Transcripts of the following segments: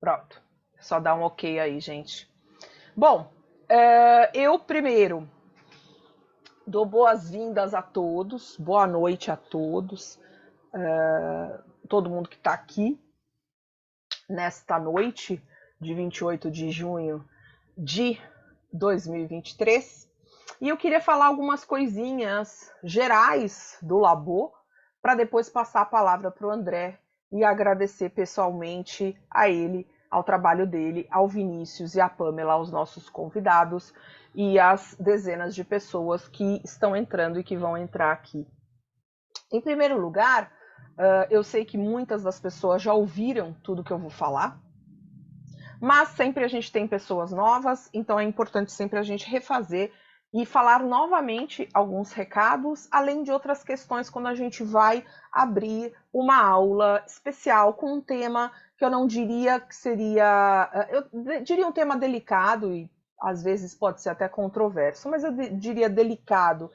Pronto. Só dá um ok aí, gente. Bom, eu primeiro dou boas-vindas a todos, boa noite a todos, todo mundo que está aqui nesta noite de 28 de junho de 2023. E eu queria falar algumas coisinhas gerais do Labo, para depois passar a palavra para o André e agradecer pessoalmente a ele, ao trabalho dele, ao Vinícius e à Pamela, aos nossos convidados e às dezenas de pessoas que estão entrando e que vão entrar aqui. Em primeiro lugar, eu sei que muitas das pessoas já ouviram tudo que eu vou falar, mas sempre a gente tem pessoas novas, então é importante sempre a gente refazer e falar novamente alguns recados, além de outras questões quando a gente vai abrir uma aula especial com um tema que eu não diria que seria... Eu diria um tema delicado e às vezes pode ser até controverso, mas eu diria delicado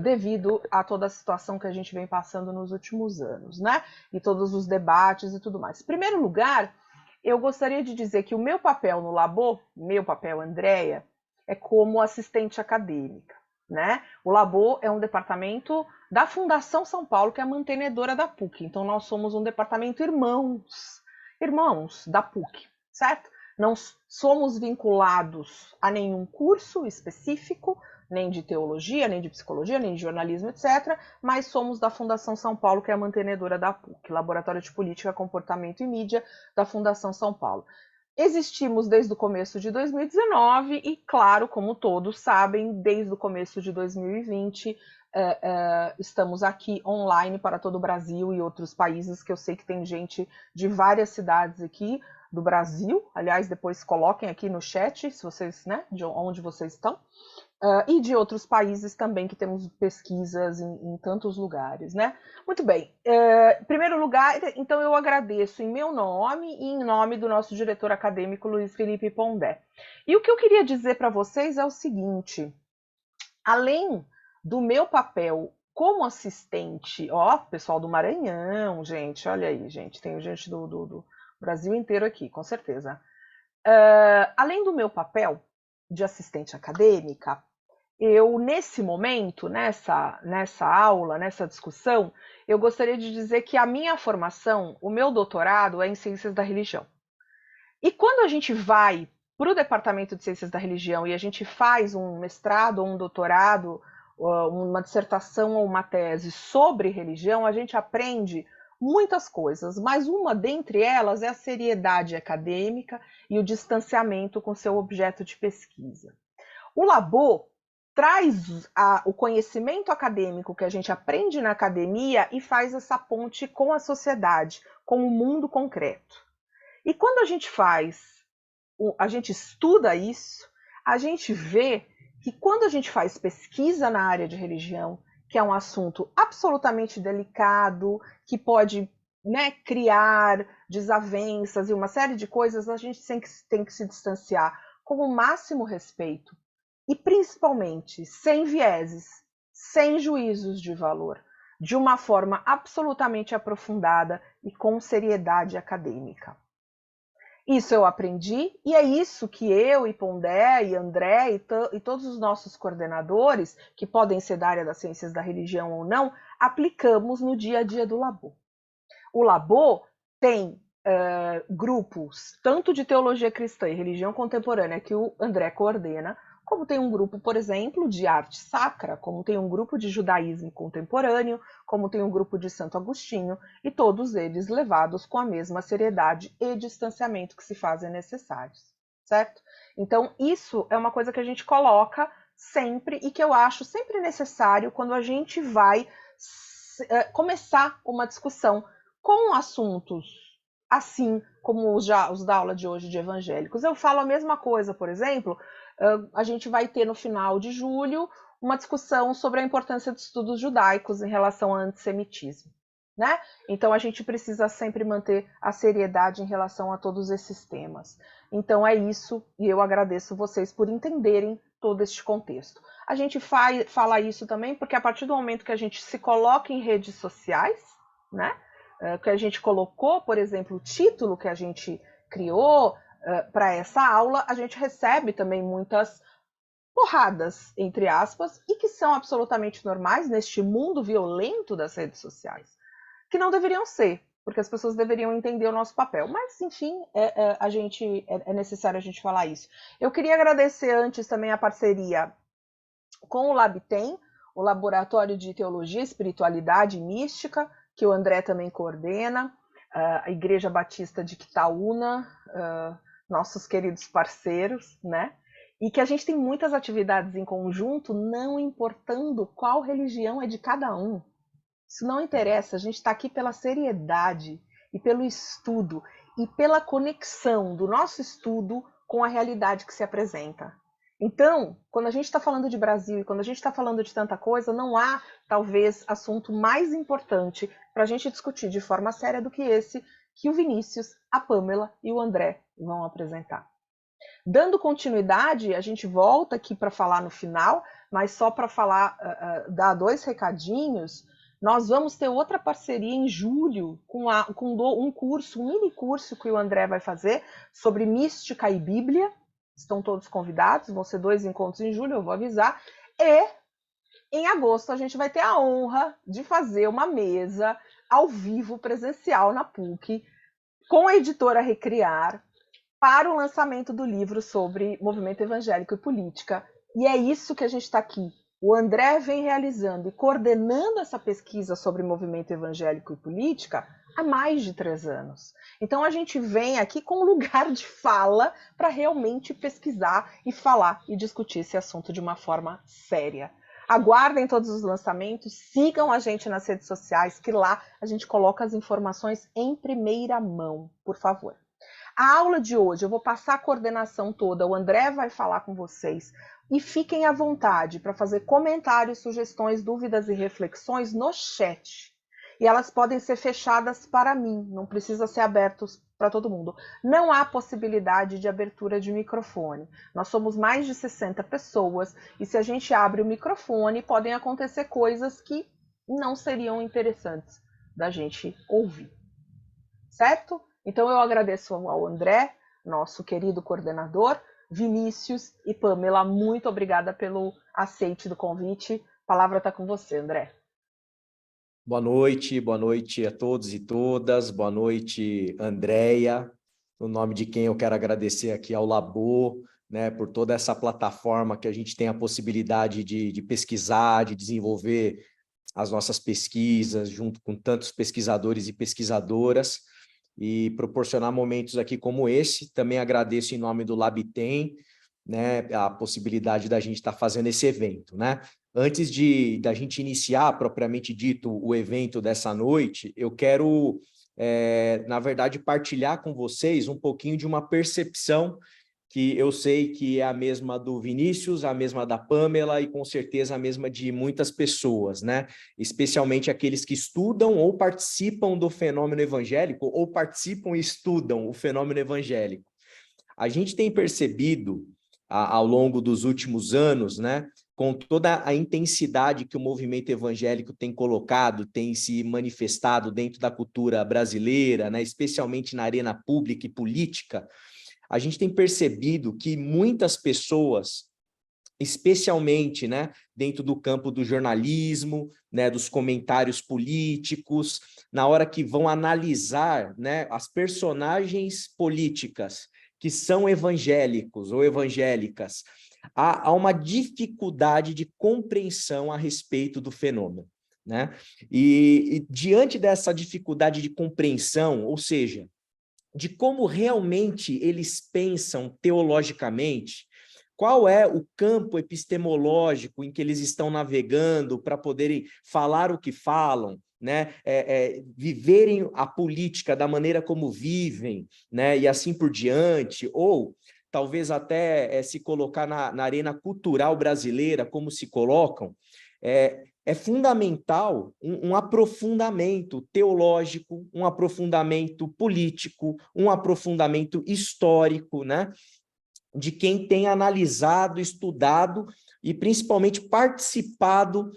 devido a toda a situação que a gente vem passando nos últimos anos, né? E todos os debates e tudo mais. Em primeiro lugar, eu gostaria de dizer que o meu papel no Labo, meu papel, Andréia, é como assistente acadêmica, né? O Labo é um departamento da Fundação São Paulo, que é a mantenedora da PUC. Então, nós somos um departamento irmãos da PUC, certo? Não somos vinculados a nenhum curso específico, nem de teologia, nem de psicologia, nem de jornalismo, etc., mas somos da Fundação São Paulo, que é a mantenedora da PUC, Laboratório de Política, Comportamento e Mídia da Fundação São Paulo. Existimos desde o começo de 2019 e, claro, como todos sabem, desde o começo de 2020, estamos aqui online para todo o Brasil e outros países, que eu sei que tem gente de várias cidades aqui do Brasil. Aliás, depois coloquem aqui no chat, se vocês, né, de onde vocês estão. E de outros países também, que temos pesquisas em tantos lugares, né? Muito bem. Em primeiro lugar, então eu agradeço em meu nome e em nome do nosso diretor acadêmico, Luiz Felipe Pondé. E o que eu queria dizer para vocês é o seguinte: além do meu papel como assistente, ó, pessoal do Maranhão, gente, olha aí, gente, tem gente do Brasil inteiro aqui, com certeza. Além do meu papel de assistente acadêmica, eu, nesse momento, nessa aula, nessa discussão, eu gostaria de dizer que a minha formação, o meu doutorado é em Ciências da Religião. E quando a gente vai para o Departamento de Ciências da Religião e a gente faz um mestrado ou um doutorado, uma dissertação ou uma tese sobre religião, a gente aprende muitas coisas, mas uma dentre elas é a seriedade acadêmica e o distanciamento com seu objeto de pesquisa. O Labo traz o conhecimento acadêmico que a gente aprende na academia e faz essa ponte com a sociedade, com o mundo concreto. E quando a gente estuda isso, a gente vê que quando a gente faz pesquisa na área de religião, que é um assunto absolutamente delicado, que pode, né, criar desavenças e uma série de coisas, a gente tem que se distanciar com o máximo respeito. E principalmente sem vieses, sem juízos de valor, de uma forma absolutamente aprofundada e com seriedade acadêmica. Isso eu aprendi e é isso que eu e Pondé e André e todos os nossos coordenadores, que podem ser da área das ciências da religião ou não, aplicamos no dia a dia do Labo. O Labo tem grupos tanto de teologia cristã e religião contemporânea que o André coordena, como tem um grupo, por exemplo, de arte sacra, como tem um grupo de judaísmo contemporâneo, como tem um grupo de Santo Agostinho, e todos eles levados com a mesma seriedade e distanciamento que se fazem necessários, certo? Então, isso é uma coisa que a gente coloca sempre e que eu acho sempre necessário quando a gente vai começar uma discussão com assuntos assim como os da aula de hoje de evangélicos. Eu falo a mesma coisa, por exemplo, a gente vai ter no final de julho uma discussão sobre a importância de estudos judaicos em relação ao antissemitismo, né? Então a gente precisa sempre manter a seriedade em relação a todos esses temas. Então é isso, e eu agradeço vocês por entenderem todo este contexto. A gente fala isso também porque a partir do momento que a gente se coloca em redes sociais, né? Que a gente colocou, por exemplo, o título que a gente criou para essa aula, a gente recebe também muitas porradas, entre aspas, e que são absolutamente normais neste mundo violento das redes sociais, que não deveriam ser, porque as pessoas deveriam entender o nosso papel. Mas, enfim, é necessário a gente falar isso. Eu queria agradecer antes também a parceria com o LabTem, o Laboratório de Teologia, Espiritualidade e Mística, que o André também coordena, a Igreja Batista de Quitaúna, nossos queridos parceiros, né? E que a gente tem muitas atividades em conjunto, não importando qual religião é de cada um. Isso não interessa, a gente está aqui pela seriedade e pelo estudo e pela conexão do nosso estudo com a realidade que se apresenta. Então, quando a gente está falando de Brasil e quando a gente está falando de tanta coisa, não há, talvez, assunto mais importante para a gente discutir de forma séria do que esse que o Vinícius, a Pamela e o André vão apresentar. Dando continuidade, a gente volta aqui para falar no final, mas só para falar, dar 2 recadinhos. Nós vamos ter outra parceria em julho com um curso, um mini curso que o André vai fazer sobre mística e Bíblia. Estão todos convidados, vão ser 2 encontros em julho, eu vou avisar. E em agosto a gente vai ter a honra de fazer uma mesa ao vivo presencial na PUC com a editora Recriar para o lançamento do livro sobre movimento evangélico e política. E é isso que a gente está aqui. O André vem realizando e coordenando essa pesquisa sobre movimento evangélico e política há mais de 3 anos. Então a gente vem aqui com um lugar de fala para realmente pesquisar e falar e discutir esse assunto de uma forma séria. Aguardem todos os lançamentos, sigam a gente nas redes sociais, que lá a gente coloca as informações em primeira mão, por favor. A aula de hoje, eu vou passar a coordenação toda, o André vai falar com vocês, e fiquem à vontade para fazer comentários, sugestões, dúvidas e reflexões no chat. E elas podem ser fechadas para mim, não precisa ser abertos para todo mundo. Não há possibilidade de abertura de microfone. Nós somos mais de 60 pessoas, e se a gente abre o microfone, podem acontecer coisas que não seriam interessantes da gente ouvir. Certo? Então eu agradeço ao André, nosso querido coordenador, Vinícius e Pamela, muito obrigada pelo aceite do convite. A palavra está com você, André. Boa noite a todos e todas, boa noite, Andréia, no nome de quem eu quero agradecer aqui ao Labo, né, por toda essa plataforma que a gente tem a possibilidade de pesquisar, de desenvolver as nossas pesquisas, junto com tantos pesquisadores e pesquisadoras, e proporcionar momentos aqui como esse. Também agradeço em nome do LabTem, né, a possibilidade da gente estar fazendo esse evento, né? Antes da gente iniciar, propriamente dito, o evento dessa noite, eu quero, na verdade, partilhar com vocês um pouquinho de uma percepção que eu sei que é a mesma do Vinícius, a mesma da Pamela e com certeza a mesma de muitas pessoas, né? Especialmente aqueles que estudam ou participam do fenômeno evangélico ou participam e estudam o fenômeno evangélico. A gente tem percebido ao longo dos últimos anos, né, com toda a intensidade que o movimento evangélico tem colocado, tem se manifestado dentro da cultura brasileira, né, especialmente na arena pública e política, a gente tem percebido que muitas pessoas, especialmente, né, dentro do campo do jornalismo, né, dos comentários políticos, na hora que vão analisar, né, as personagens políticas que são evangélicos ou evangélicas, há uma dificuldade de compreensão a respeito do fenômeno, né? E diante dessa dificuldade de compreensão, ou seja, de como realmente eles pensam teologicamente, qual é o campo epistemológico em que eles estão navegando para poderem falar o que falam, né? Viverem a política da maneira como vivem, né? E assim por diante, ou talvez até se colocar na arena cultural brasileira, como se colocam, é fundamental um aprofundamento teológico, um aprofundamento político, um aprofundamento histórico, né? de quem tem analisado, estudado e principalmente participado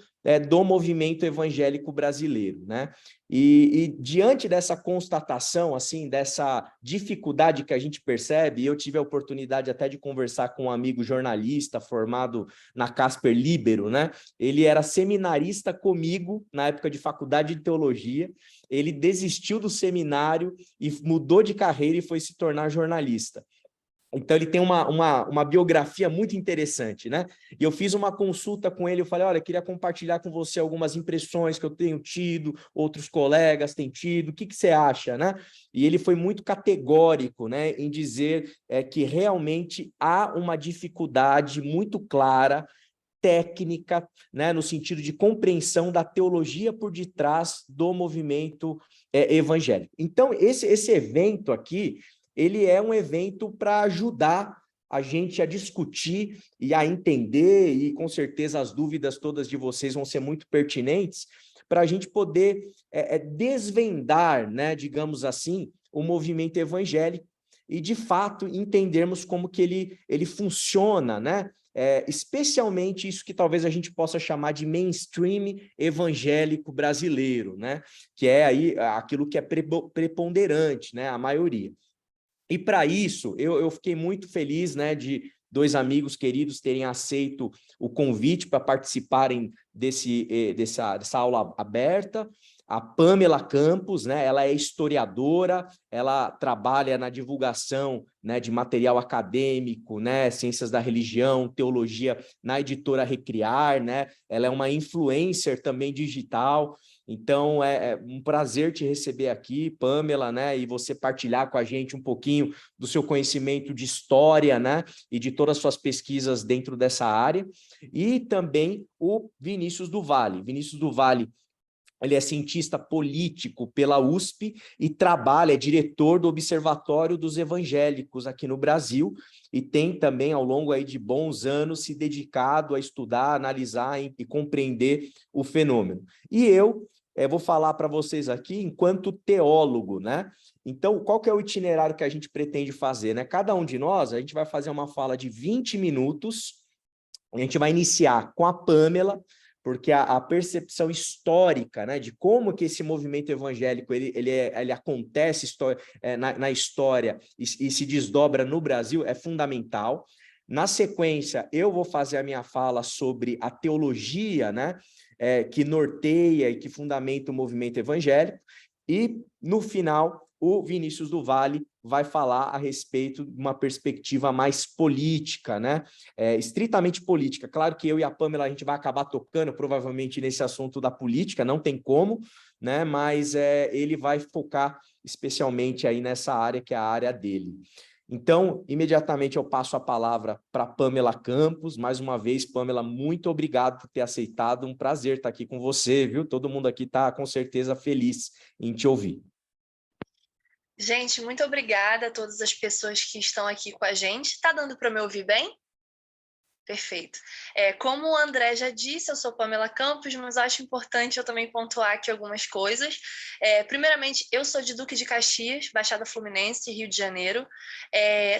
do movimento evangélico brasileiro, né? E diante dessa constatação, assim, dessa dificuldade que a gente percebe, eu tive a oportunidade até de conversar com um amigo jornalista formado na Casper Libero, né? Ele era seminarista comigo na época de faculdade de teologia, ele desistiu do seminário e mudou de carreira e foi se tornar jornalista. Então, ele tem uma biografia muito interessante, né? E eu fiz uma consulta com ele, eu falei, olha, queria compartilhar com você algumas impressões que eu tenho tido, outros colegas têm tido, o que você acha, né? E ele foi muito categórico, né, em dizer que realmente há uma dificuldade muito clara, técnica, né, no sentido de compreensão da teologia por detrás do movimento evangélico. Então, esse evento aqui, ele é um evento para ajudar a gente a discutir e a entender, e com certeza as dúvidas todas de vocês vão ser muito pertinentes, para a gente poder desvendar, né, digamos assim, o movimento evangélico e, de fato, entendermos como que ele funciona, né? Especialmente isso que talvez a gente possa chamar de mainstream evangélico brasileiro, né? Que é aí aquilo que é preponderante, né? A maioria. E para isso, eu fiquei muito feliz, né, de dois amigos queridos terem aceito o convite para participarem dessa aula aberta. A Pamela Campos, né, ela é historiadora, ela trabalha na divulgação, né, de material acadêmico, né, ciências da religião, teologia na editora Recriar, né, ela é uma influencer também digital. Então, é um prazer te receber aqui, Pamela, né? E você partilhar com a gente um pouquinho do seu conhecimento de história, né? E de todas as suas pesquisas dentro dessa área. E também o Vinícius do Vale. Vinícius do Vale, ele é cientista político pela USP e trabalha, é diretor do Observatório dos Evangélicos aqui no Brasil e tem também, ao longo aí de bons anos, se dedicado a estudar, analisar e compreender o fenômeno. E eu vou falar para vocês aqui enquanto teólogo, né? Então, qual que é o itinerário que a gente pretende fazer, né? Cada um de nós, a gente vai fazer uma fala de 20 minutos, a gente vai iniciar com a Pamela, porque a percepção histórica, né, de como que esse movimento evangélico ele acontece na história e se desdobra no Brasil é fundamental. Na sequência, eu vou fazer a minha fala sobre a teologia, né, que norteia e que fundamenta o movimento evangélico, e no final o Vinícius do Vale vai falar a respeito de uma perspectiva mais política, né? Estritamente política. Claro que eu e a Pamela a gente vai acabar tocando provavelmente nesse assunto da política, não tem como, né? Mas ele vai focar especialmente aí nessa área que é a área dele. Então, imediatamente eu passo a palavra para Pamela Campos. Mais uma vez, Pamela, muito obrigado por ter aceitado. Um prazer estar aqui com você, viu? Todo mundo aqui está com certeza feliz em te ouvir. Gente, muito obrigada a todas as pessoas que estão aqui com a gente. Está dando para me ouvir bem? Perfeito. Como o André já disse, eu sou Pamela Campos, mas acho importante eu também pontuar aqui algumas coisas. Primeiramente, eu sou de Duque de Caxias, Baixada Fluminense, Rio de Janeiro.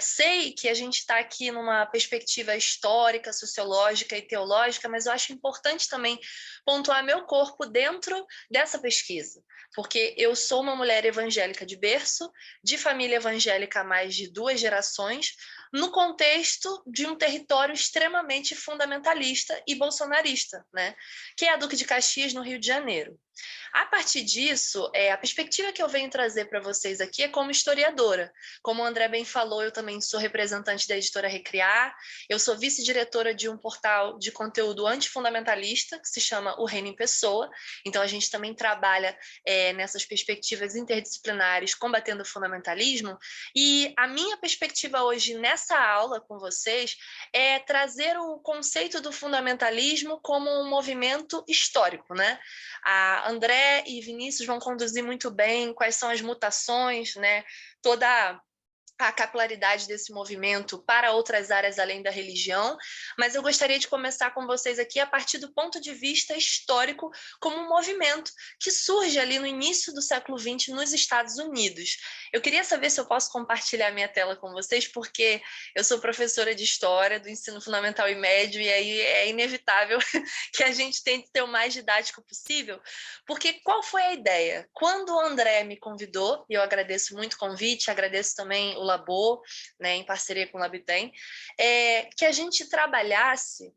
Sei que a gente está aqui numa perspectiva histórica, sociológica e teológica, mas eu acho importante também pontuar meu corpo dentro dessa pesquisa, porque eu sou uma mulher evangélica de berço, de família evangélica há mais de 2 gerações, no contexto de um território extremamente fundamentalista e bolsonarista, né? Que é a Duque de Caxias, no Rio de Janeiro. A partir disso, a perspectiva que eu venho trazer para vocês aqui é como historiadora. Como o André bem falou, eu também sou representante da editora Recriar, eu sou vice-diretora de um portal de conteúdo antifundamentalista, que se chama O Reino em Pessoa, então a gente também trabalha nessas perspectivas interdisciplinares, combatendo o fundamentalismo, e a minha perspectiva hoje nessa aula com vocês é trazer o conceito do fundamentalismo como um movimento histórico, né? A André e Vinícius vão conduzir muito bem quais são as mutações, né? Toda a capilaridade desse movimento para outras áreas além da religião, mas eu gostaria de começar com vocês aqui a partir do ponto de vista histórico, como um movimento que surge ali no início do século XX nos Estados Unidos. Eu queria saber se eu posso compartilhar minha tela com vocês, porque eu sou professora de História do ensino fundamental e médio, e aí é inevitável que a gente tente ter o mais didático possível, porque qual foi a ideia? Quando o André me convidou, e eu agradeço muito o convite, agradeço também o Labo, né, em parceria com o Labitem, que a gente trabalhasse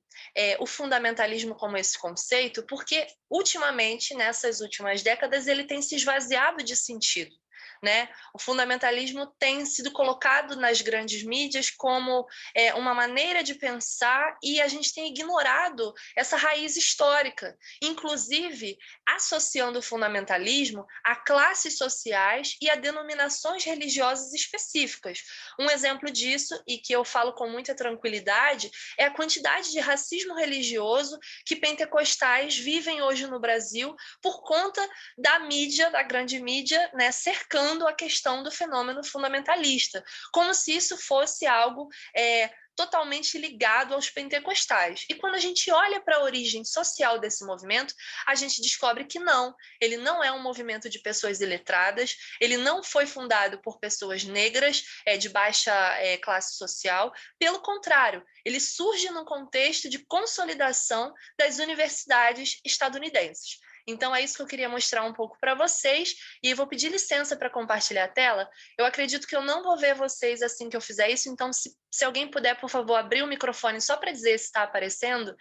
o fundamentalismo como esse conceito, porque ultimamente, nessas últimas décadas, ele tem se esvaziado de sentido. Né? O fundamentalismo tem sido colocado nas grandes mídias como uma maneira de pensar, e a gente tem ignorado essa raiz histórica, inclusive associando o fundamentalismo a classes sociais e a denominações religiosas específicas. Um exemplo disso, e que eu falo com muita tranquilidade, é a quantidade de racismo religioso que pentecostais vivem hoje no Brasil por conta da mídia, da grande mídia, né, cercando a questão do fenômeno fundamentalista, como se isso fosse algo totalmente ligado aos pentecostais. E quando a gente olha para a origem social desse movimento, a gente descobre que não, ele não é um movimento de pessoas iletradas, ele não foi fundado por pessoas negras de baixa classe social, pelo contrário, ele surge num contexto de consolidação das universidades estadunidenses. Então, é isso que eu queria mostrar um pouco para vocês, e eu vou pedir licença para compartilhar a tela. Eu acredito que eu não vou ver vocês assim que eu fizer isso, então, se alguém puder, por favor, abrir o microfone só para dizer se está aparecendo,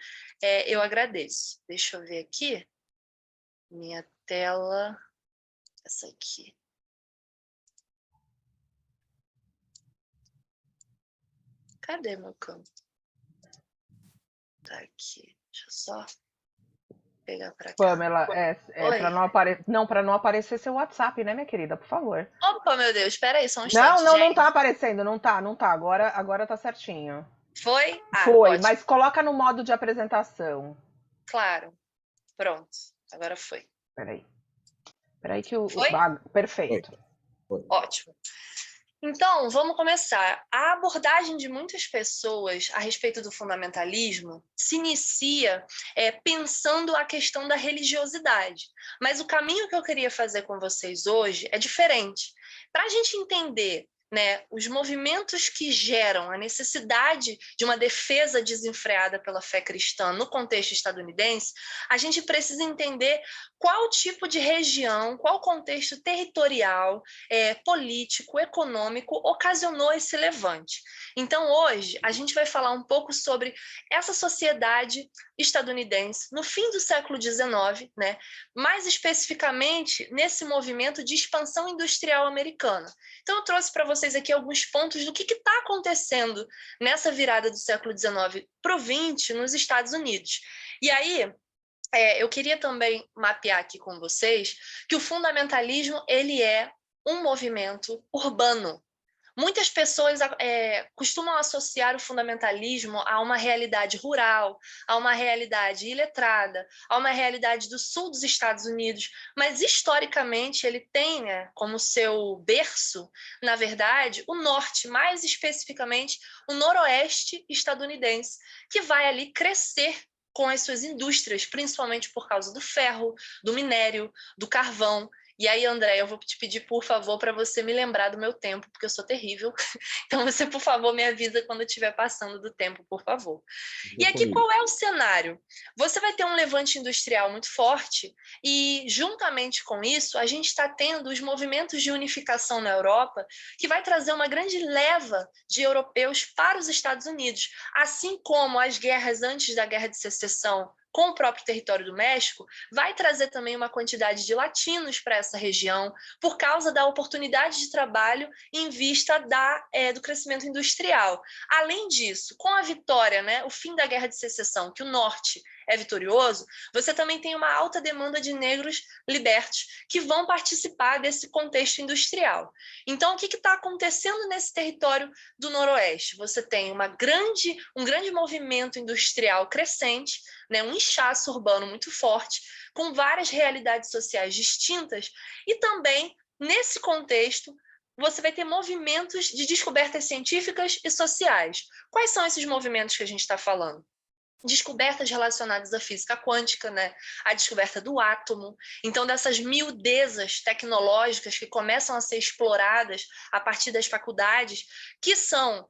eu agradeço. Deixa eu ver aqui. Minha tela, essa aqui. Cadê meu campo? Tá aqui. Deixa eu só pegar para cá. Pamela, para não aparecer seu WhatsApp, né, minha querida, por favor. Opa, meu Deus, espera aí, só um instante. Não tá aparecendo, não tá. Agora tá certinho. Foi? Foi, ótimo. mas coloca no modo de apresentação. Claro. Pronto, agora foi. Peraí que o... Foi? Perfeito. Foi. Ótimo. Então, vamos começar. A abordagem de muitas pessoas a respeito do fundamentalismo se inicia pensando a questão da religiosidade. Mas o caminho que eu queria fazer com vocês hoje é diferente. Para a gente entender, né, os movimentos que geram a necessidade de uma defesa desenfreada pela fé cristã no contexto estadunidense, a gente precisa entender qual tipo de região, qual contexto territorial, político, econômico ocasionou esse levante. Então, hoje, a gente vai falar um pouco sobre essa sociedade estadunidense no fim do século XIX, né, mais especificamente nesse movimento de expansão industrial americana. Então, eu trouxe para vocês aqui alguns pontos do que está acontecendo nessa virada do século XIX para o XX nos Estados Unidos. E aí, eu queria também mapear aqui com vocês que o fundamentalismo ele é um movimento urbano. Muitas pessoas costumam associar o fundamentalismo a uma realidade rural, a uma realidade iletrada, a uma realidade do sul dos Estados Unidos, mas historicamente ele tem, né, como seu berço, na verdade, o norte, mais especificamente o noroeste estadunidense, que vai ali crescer com as suas indústrias, principalmente por causa do ferro, do minério, do carvão. E aí, André, eu vou te pedir, por favor, para você me lembrar do meu tempo, porque eu sou terrível. Então, você, por favor, me avisa quando estiver passando do tempo, por favor. E aqui, qual é o cenário? Você vai ter um levante industrial muito forte e, juntamente com isso, a gente está tendo os movimentos de unificação na Europa, que vai trazer uma grande leva de europeus para os Estados Unidos, assim como as guerras antes da Guerra de Secessão com o próprio território do México, vai trazer também uma quantidade de latinos para essa região, por causa da oportunidade de trabalho em vista do crescimento industrial. Além disso, com a vitória, né, o fim da Guerra de Secessão, que o Norte é vitorioso, você também tem uma alta demanda de negros libertos que vão participar desse contexto industrial. Então, o que está acontecendo nesse território do Noroeste? Você tem um grande movimento industrial crescente, né, um inchaço urbano muito forte, com várias realidades sociais distintas, e também, nesse contexto, você vai ter movimentos de descobertas científicas e sociais. Quais são esses movimentos que a gente está falando? Descobertas relacionadas à física quântica, né? A descoberta do átomo. Então, dessas miudezas tecnológicas que começam a ser exploradas a partir das faculdades, que são,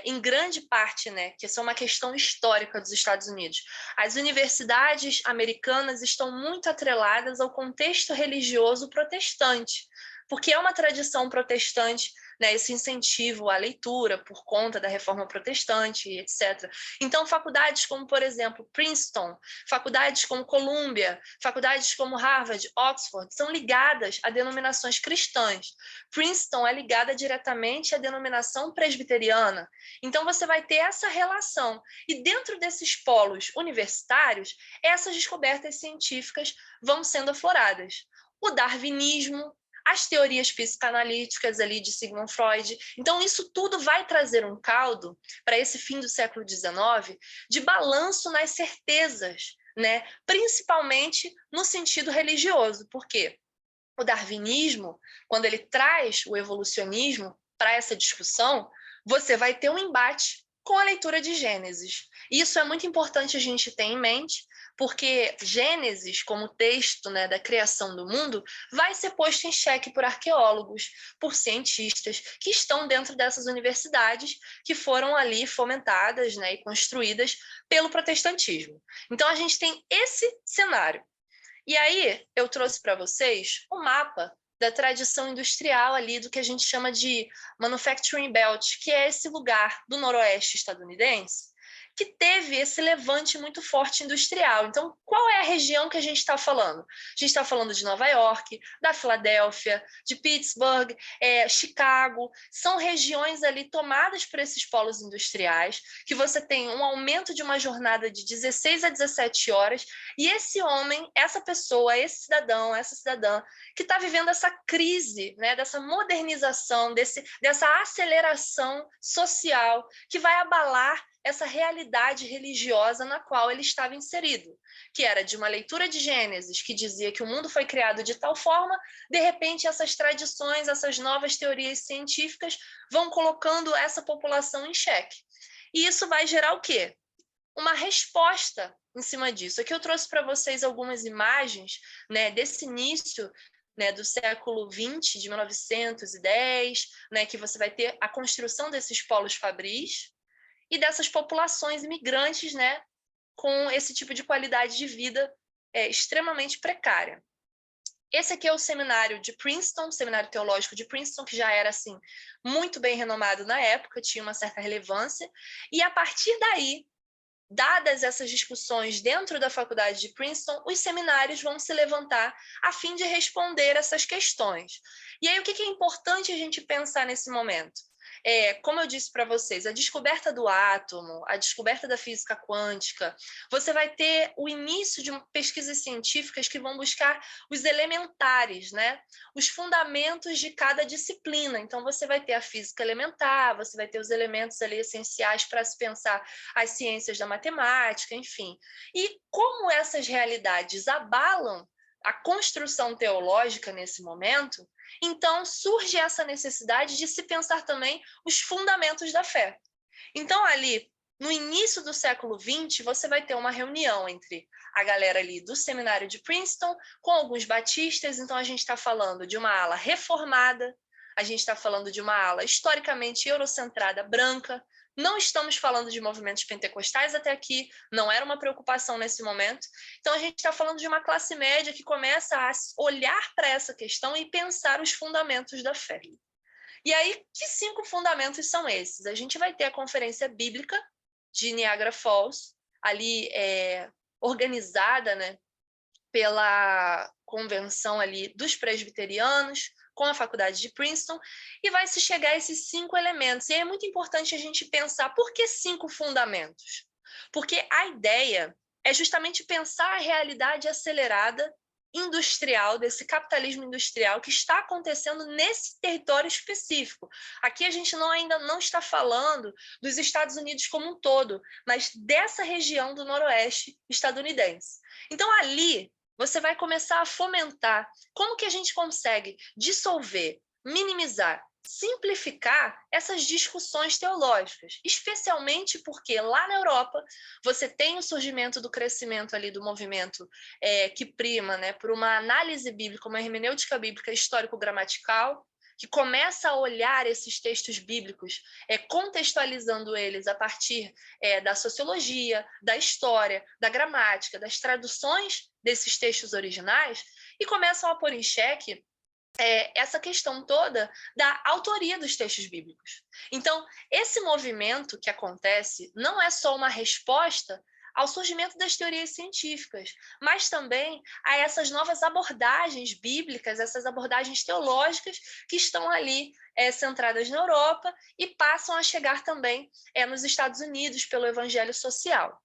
em grande parte, né, que são uma questão histórica dos Estados Unidos. As universidades americanas estão muito atreladas ao contexto religioso protestante, porque é uma tradição protestante, né, esse incentivo à leitura por conta da reforma protestante, etc. Então, faculdades como, por exemplo, Princeton, faculdades como Columbia, faculdades como Harvard, Oxford, são ligadas a denominações cristãs. Princeton é ligada diretamente à denominação presbiteriana. Então, você vai ter essa relação. E dentro desses polos universitários, essas descobertas científicas vão sendo afloradas. O darwinismo, as teorias psicanalíticas ali de Sigmund Freud. Então, isso tudo vai trazer um caldo para esse fim do século XIX de balanço nas certezas, né? Principalmente no sentido religioso. Por quê? O darwinismo, quando ele traz o evolucionismo para essa discussão, você vai ter um embate com a leitura de Gênesis. Isso é muito importante a gente ter em mente, porque Gênesis, como texto, né, da criação do mundo, vai ser posto em xeque por arqueólogos, por cientistas que estão dentro dessas universidades que foram ali fomentadas, né, e construídas pelo protestantismo. Então, a gente tem esse cenário. E aí, eu trouxe para vocês um mapa da tradição industrial ali, do que a gente chama de Manufacturing Belt, que é esse lugar do noroeste estadunidense, que teve esse levante muito forte industrial. Então, qual é a região que a gente está falando? A gente está falando de Nova York, da Filadélfia, de Pittsburgh, Chicago. São regiões ali tomadas por esses polos industriais, que você tem um aumento de uma jornada de 16 a 17 horas, e esse homem, essa pessoa, esse cidadão, essa cidadã, que está vivendo essa crise, né, dessa modernização, dessa aceleração social, que vai abalar essa realidade religiosa na qual ele estava inserido, que era de uma leitura de Gênesis, que dizia que o mundo foi criado de tal forma, de repente essas tradições, essas novas teorias científicas vão colocando essa população em xeque. E isso vai gerar o quê? Uma resposta em cima disso. Aqui eu trouxe para vocês algumas imagens, né, desse início, né, do século XX, de 1910, né, que você vai ter a construção desses polos fabris, e dessas populações imigrantes, né, com esse tipo de qualidade de vida extremamente precária. Esse aqui é o seminário de Princeton, seminário teológico de Princeton, que já era assim muito bem renomado na época, tinha uma certa relevância, e a partir daí, dadas essas discussões dentro da faculdade de Princeton, os seminários vão se levantar a fim de responder essas questões. E aí, o que é importante a gente pensar nesse momento? Como eu disse para vocês, a descoberta do átomo, a descoberta da física quântica, você vai ter o início de pesquisas científicas que vão buscar os elementares, né? Os fundamentos de cada disciplina. Então, você vai ter a física elementar, você vai ter os elementos ali essenciais para se pensar as ciências da matemática, enfim. E como essas realidades abalam a construção teológica nesse momento, então surge essa necessidade de se pensar também os fundamentos da fé. Então, ali, no início do século XX, você vai ter uma reunião entre a galera ali do seminário de Princeton com alguns batistas. Então, a gente está falando de uma ala reformada, a gente está falando de uma ala historicamente eurocentrada branca. Não estamos falando de movimentos pentecostais até aqui, não era uma preocupação nesse momento. Então, a gente está falando de uma classe média que começa a olhar para essa questão e pensar os fundamentos da fé. E aí, que 5 fundamentos são esses? A gente vai ter a Conferência Bíblica de Niagara Falls, ali organizada, né, pela convenção ali dos presbiterianos, com a faculdade de Princeton, e vai se chegar a esses 5 elementos. E é muito importante a gente pensar, por que 5 fundamentos? Porque a ideia é justamente pensar a realidade acelerada industrial, desse capitalismo industrial que está acontecendo nesse território específico. Aqui a gente ainda não está falando dos Estados Unidos como um todo, mas dessa região do noroeste estadunidense. Então, ali, você vai começar a fomentar como que a gente consegue dissolver, minimizar simplificar essas discussões teológicas, especialmente porque lá na Europa você tem o surgimento do crescimento ali do movimento que prima, né, por uma análise bíblica, uma hermenêutica bíblica histórico-gramatical, que começa a olhar esses textos bíblicos, contextualizando eles a partir da sociologia, da história, da gramática, das traduções desses textos originais, e começam a pôr em xeque essa questão toda da autoria dos textos bíblicos. Então, esse movimento que acontece não é só uma resposta ao surgimento das teorias científicas, mas também a essas novas abordagens bíblicas, essas abordagens teológicas que estão ali centradas na Europa e passam a chegar também nos Estados Unidos pelo evangelho social.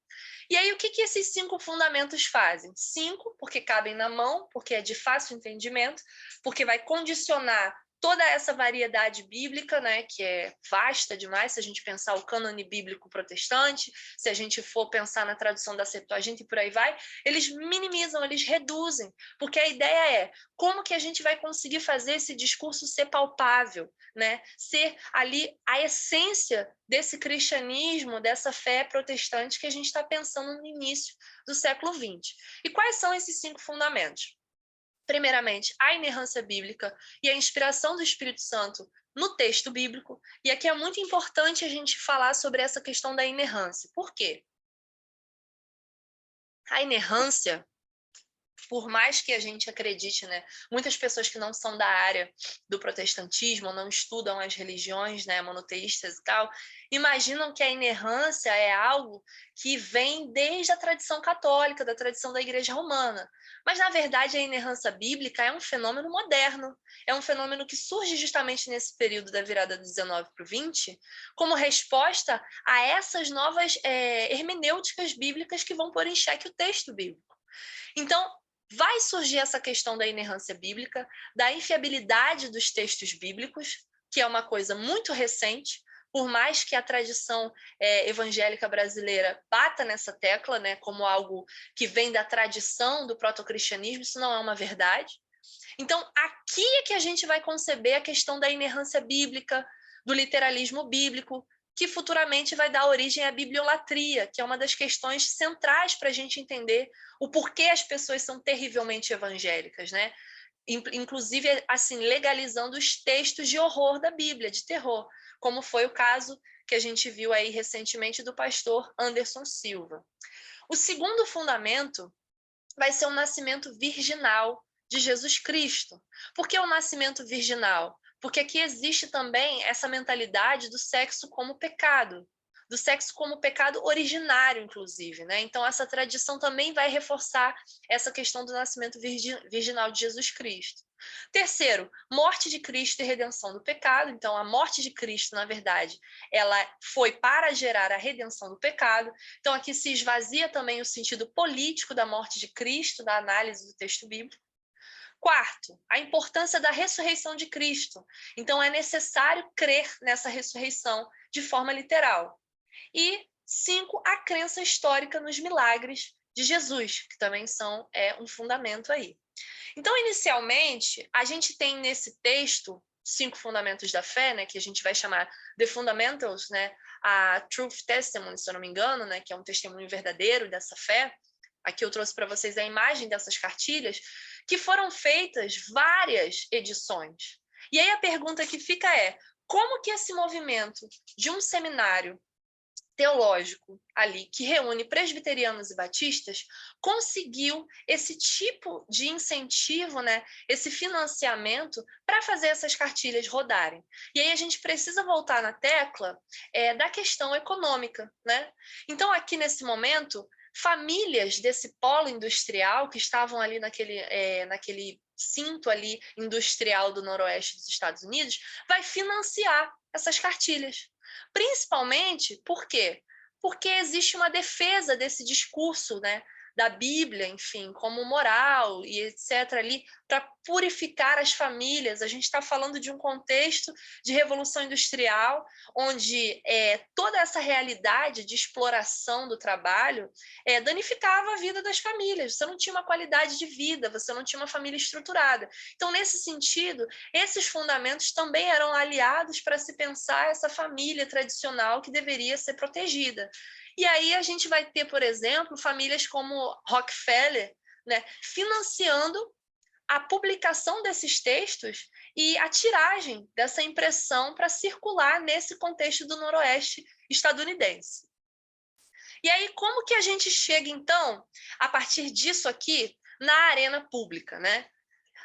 E aí, o que esses 5 fundamentos fazem? 5, porque cabem na mão, porque é de fácil entendimento, porque vai condicionar toda essa variedade bíblica, né, que é vasta demais, se a gente pensar o cânone bíblico protestante, se a gente for pensar na tradução da Septuaginta e por aí vai, eles minimizam, eles reduzem, porque a ideia é como que a gente vai conseguir fazer esse discurso ser palpável, né, ser ali a essência desse cristianismo, dessa fé protestante que a gente está pensando no início do século XX. E quais são esses 5 fundamentos? Primeiramente, a inerrância bíblica e a inspiração do Espírito Santo no texto bíblico. E aqui é muito importante a gente falar sobre essa questão da inerrância. Por quê? A inerrância, por mais que a gente acredite, né, muitas pessoas que não são da área do protestantismo, não estudam as religiões, né, monoteístas e tal, imaginam que a inerrância é algo que vem desde a tradição católica, da tradição da Igreja Romana. Mas, na verdade, a inerrância bíblica é um fenômeno moderno, é um fenômeno que surge justamente nesse período da virada do 19 para o 20, como resposta a essas novas hermenêuticas bíblicas que vão pôr em xeque o texto bíblico. Então, vai surgir essa questão da inerrância bíblica, da infiabilidade dos textos bíblicos, que é uma coisa muito recente, por mais que a tradição evangélica brasileira bata nessa tecla, né, como algo que vem da tradição do protocristianismo, isso não é uma verdade. Então, aqui é que a gente vai conceber a questão da inerrância bíblica, do literalismo bíblico, que futuramente vai dar origem à bibliolatria, que é uma das questões centrais para a gente entender o porquê as pessoas são terrivelmente evangélicas, né? Inclusive, assim, legalizando os textos de horror da Bíblia, de terror, como foi o caso que a gente viu aí recentemente do pastor Anderson Silva. O segundo fundamento vai ser o nascimento virginal de Jesus Cristo. Por que o nascimento virginal? Porque aqui existe também essa mentalidade do sexo como pecado, do sexo como pecado originário, inclusive, né? Então, essa tradição também vai reforçar essa questão do nascimento virginal de Jesus Cristo. Terceiro, morte de Cristo e redenção do pecado. Então, a morte de Cristo, na verdade, ela foi para gerar a redenção do pecado. Então, aqui se esvazia também o sentido político da morte de Cristo, da análise do texto bíblico. Quarto, a importância da ressurreição de Cristo. Então, é necessário crer nessa ressurreição de forma literal. E 5, a crença histórica nos milagres de Jesus, que também são um fundamento aí. Então, inicialmente, a gente tem nesse texto 5 fundamentos da fé, né, que a gente vai chamar The Fundamentals, né, a Truth Testimony, se eu não me engano, né, que é um testemunho verdadeiro dessa fé. Aqui eu trouxe para vocês a imagem dessas cartilhas, que foram feitas várias edições. E aí a pergunta que fica é, como que esse movimento de um seminário teológico ali, que reúne presbiterianos e batistas, conseguiu esse tipo de incentivo, né, esse financiamento para fazer essas cartilhas rodarem. E aí a gente precisa voltar na tecla da questão econômica, né? Então, aqui nesse momento, famílias desse polo industrial que estavam ali naquele cinto ali industrial do noroeste dos Estados Unidos, vai financiar essas cartilhas. Principalmente, por quê? Porque existe uma defesa desse discurso, né, da Bíblia, enfim, como moral e etc. ali, para purificar as famílias. A gente está falando de um contexto de revolução industrial, onde toda essa realidade de exploração do trabalho danificava a vida das famílias. Você não tinha uma qualidade de vida, você não tinha uma família estruturada. Então, nesse sentido, esses fundamentos também eram aliados para se pensar essa família tradicional que deveria ser protegida. E aí a gente vai ter, por exemplo, famílias como Rockefeller, né, financiando a publicação desses textos e a tiragem dessa impressão para circular nesse contexto do Noroeste estadunidense. E aí, como que a gente chega, então, a partir disso aqui, na arena pública, né?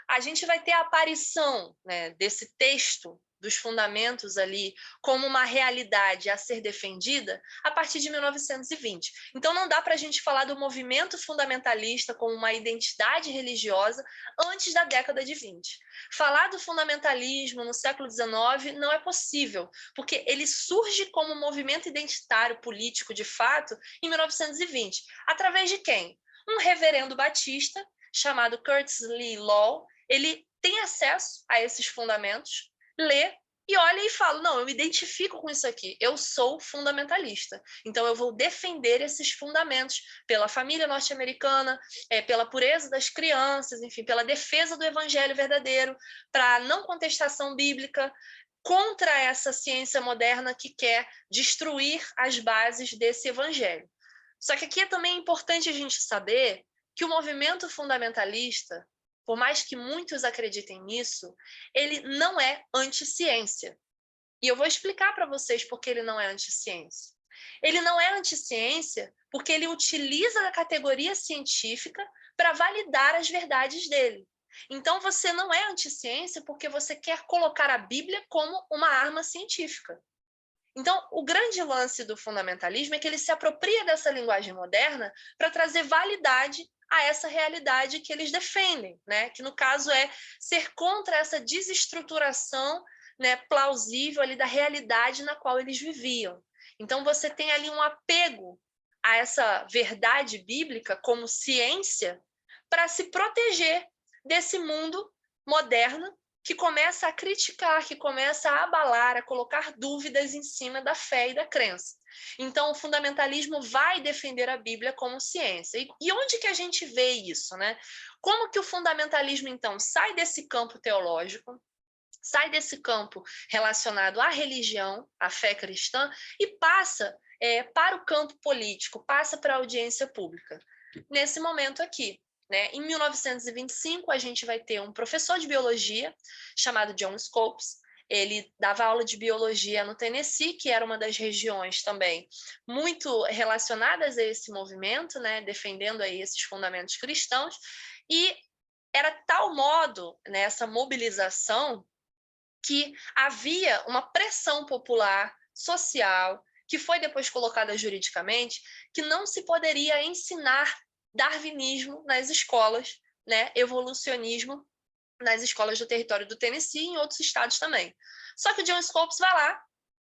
A gente vai ter a aparição, né, desse texto dos fundamentos ali como uma realidade a ser defendida a partir de 1920. Então, não dá para a gente falar do movimento fundamentalista como uma identidade religiosa antes da década de 20. Falar do fundamentalismo no século XIX não é possível, porque ele surge como movimento identitário político, de fato, em 1920. Através de quem? Um reverendo batista chamado Curtis Lee Law. Ele tem acesso a esses fundamentos, lê e olha e fala, não, eu me identifico com isso aqui, eu sou fundamentalista, então eu vou defender esses fundamentos pela família norte-americana, pela pureza das crianças, enfim, pela defesa do evangelho verdadeiro, para a não contestação bíblica, contra essa ciência moderna que quer destruir as bases desse evangelho. Só que aqui é também importante a gente saber que o movimento fundamentalista, por mais que muitos acreditem nisso, ele não é anti-ciência. E eu vou explicar para vocês por que ele não é anti-ciência. Ele não é anti-ciência porque ele utiliza a categoria científica para validar as verdades dele. Então, você não é anti-ciência porque você quer colocar a Bíblia como uma arma científica. Então, o grande lance do fundamentalismo é que ele se apropria dessa linguagem moderna para trazer validade a essa realidade que eles defendem, né? Que no caso é ser contra essa desestruturação, né, plausível ali da realidade na qual eles viviam. Então você tem ali um apego a essa verdade bíblica como ciência para se proteger desse mundo moderno que começa a criticar, que começa a abalar, a colocar dúvidas em cima da fé e da crença. Então, o fundamentalismo vai defender a Bíblia como ciência. E onde que a gente vê isso, né? Como que o fundamentalismo, então, sai desse campo teológico, sai desse campo relacionado à religião, à fé cristã, e passa para o campo político, passa para a audiência pública. Nesse momento aqui, né? Em 1925, a gente vai ter um professor de biologia chamado John Scopes. Ele dava aula de biologia no Tennessee, que era uma das regiões também muito relacionadas a esse movimento, né? Defendendo aí esses fundamentos cristãos. E era tal modo, né, essa mobilização, que havia uma pressão popular, social, que foi depois colocada juridicamente, que não se poderia ensinar darwinismo nas escolas, né, evolucionismo nas escolas do território do Tennessee e em outros estados também. Só que o John Scopes vai lá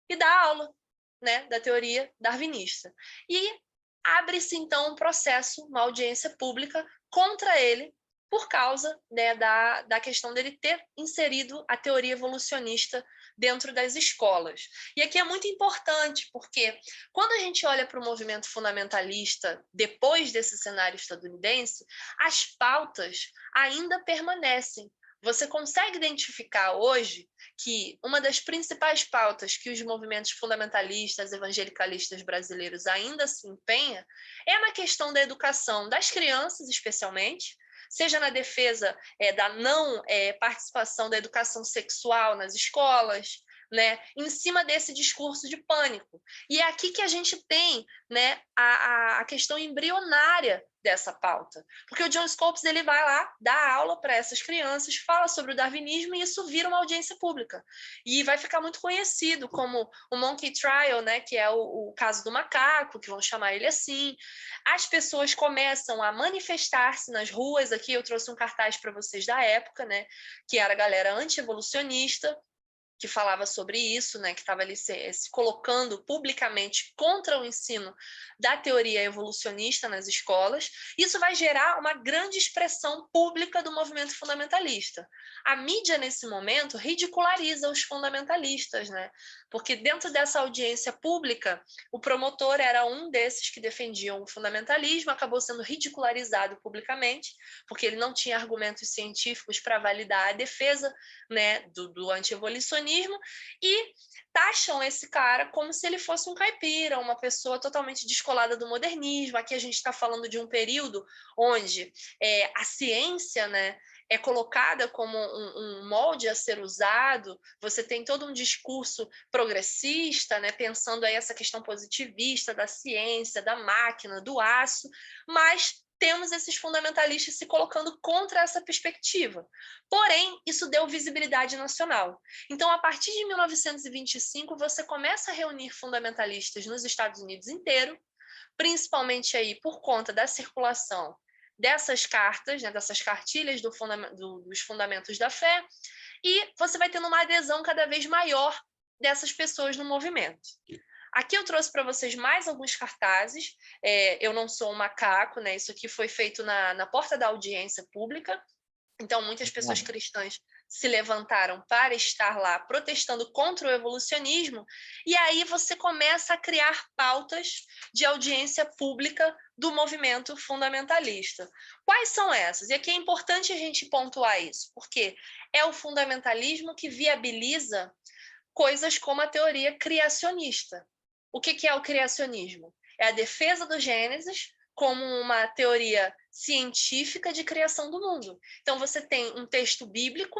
e dá aula, né, da teoria darwinista. E abre-se, então, um processo, uma audiência pública contra ele, por causa, né, da questão dele ter inserido a teoria evolucionista dentro das escolas. E aqui é muito importante, porque quando a gente olha para o movimento fundamentalista depois desse cenário estadunidense, as pautas ainda permanecem. Você consegue identificar hoje que uma das principais pautas que os movimentos fundamentalistas, evangelicalistas brasileiros ainda se empenham é na questão da educação das crianças, especialmente, seja na defesa da não participação da educação sexual nas escolas, né, em cima desse discurso de pânico. E é aqui que a gente tem, né, a questão embrionária dessa pauta. Porque o John Scopes ele vai lá, dá aula para essas crianças, fala sobre o darwinismo e isso vira uma audiência pública. E vai ficar muito conhecido como o Monkey Trial, né, que é o caso do macaco, que vão chamar ele assim. As pessoas começam a manifestar-se nas ruas. Aqui eu trouxe um cartaz para vocês da época, né, que era a galera anti-evolucionista. que falava sobre isso, né, que estava ali se colocando publicamente contra o ensino da teoria evolucionista nas escolas. Isso vai gerar uma grande expressão pública do movimento fundamentalista. A mídia, nesse momento, ridiculariza os fundamentalistas, né? Porque dentro dessa audiência pública, o promotor era um desses que defendiam o fundamentalismo, acabou sendo ridicularizado publicamente, porque ele não tinha argumentos científicos para validar a defesa, né, do anti-evolucionismo, e taxam esse cara como se ele fosse um caipira, uma pessoa totalmente descolada do modernismo. Aqui a gente está falando de um período onde a ciência, né, é colocada como um molde a ser usado, você tem todo um discurso progressista, né, pensando aí essa questão positivista da ciência, da máquina, do aço, mas temos esses fundamentalistas se colocando contra essa perspectiva. Porém, isso deu visibilidade nacional. Então, a partir de 1925, você começa a reunir fundamentalistas nos Estados Unidos inteiro, principalmente aí por conta da circulação dessas cartas, né, dessas cartilhas dos fundamentos da fé, e você vai tendo uma adesão cada vez maior dessas pessoas no movimento. Aqui eu trouxe para vocês mais alguns cartazes. Eu não sou um macaco, né? Isso aqui foi feito na porta da audiência pública. Então, muitas pessoas cristãs se levantaram para estar lá protestando contra o evolucionismo, e aí você começa a criar pautas de audiência pública do movimento fundamentalista. Quais são essas? E aqui é importante a gente pontuar isso, porque é o fundamentalismo que viabiliza coisas como a teoria criacionista. O que é o criacionismo? É a defesa do Gênesis como uma teoria científica de criação do mundo. Então, você tem um texto bíblico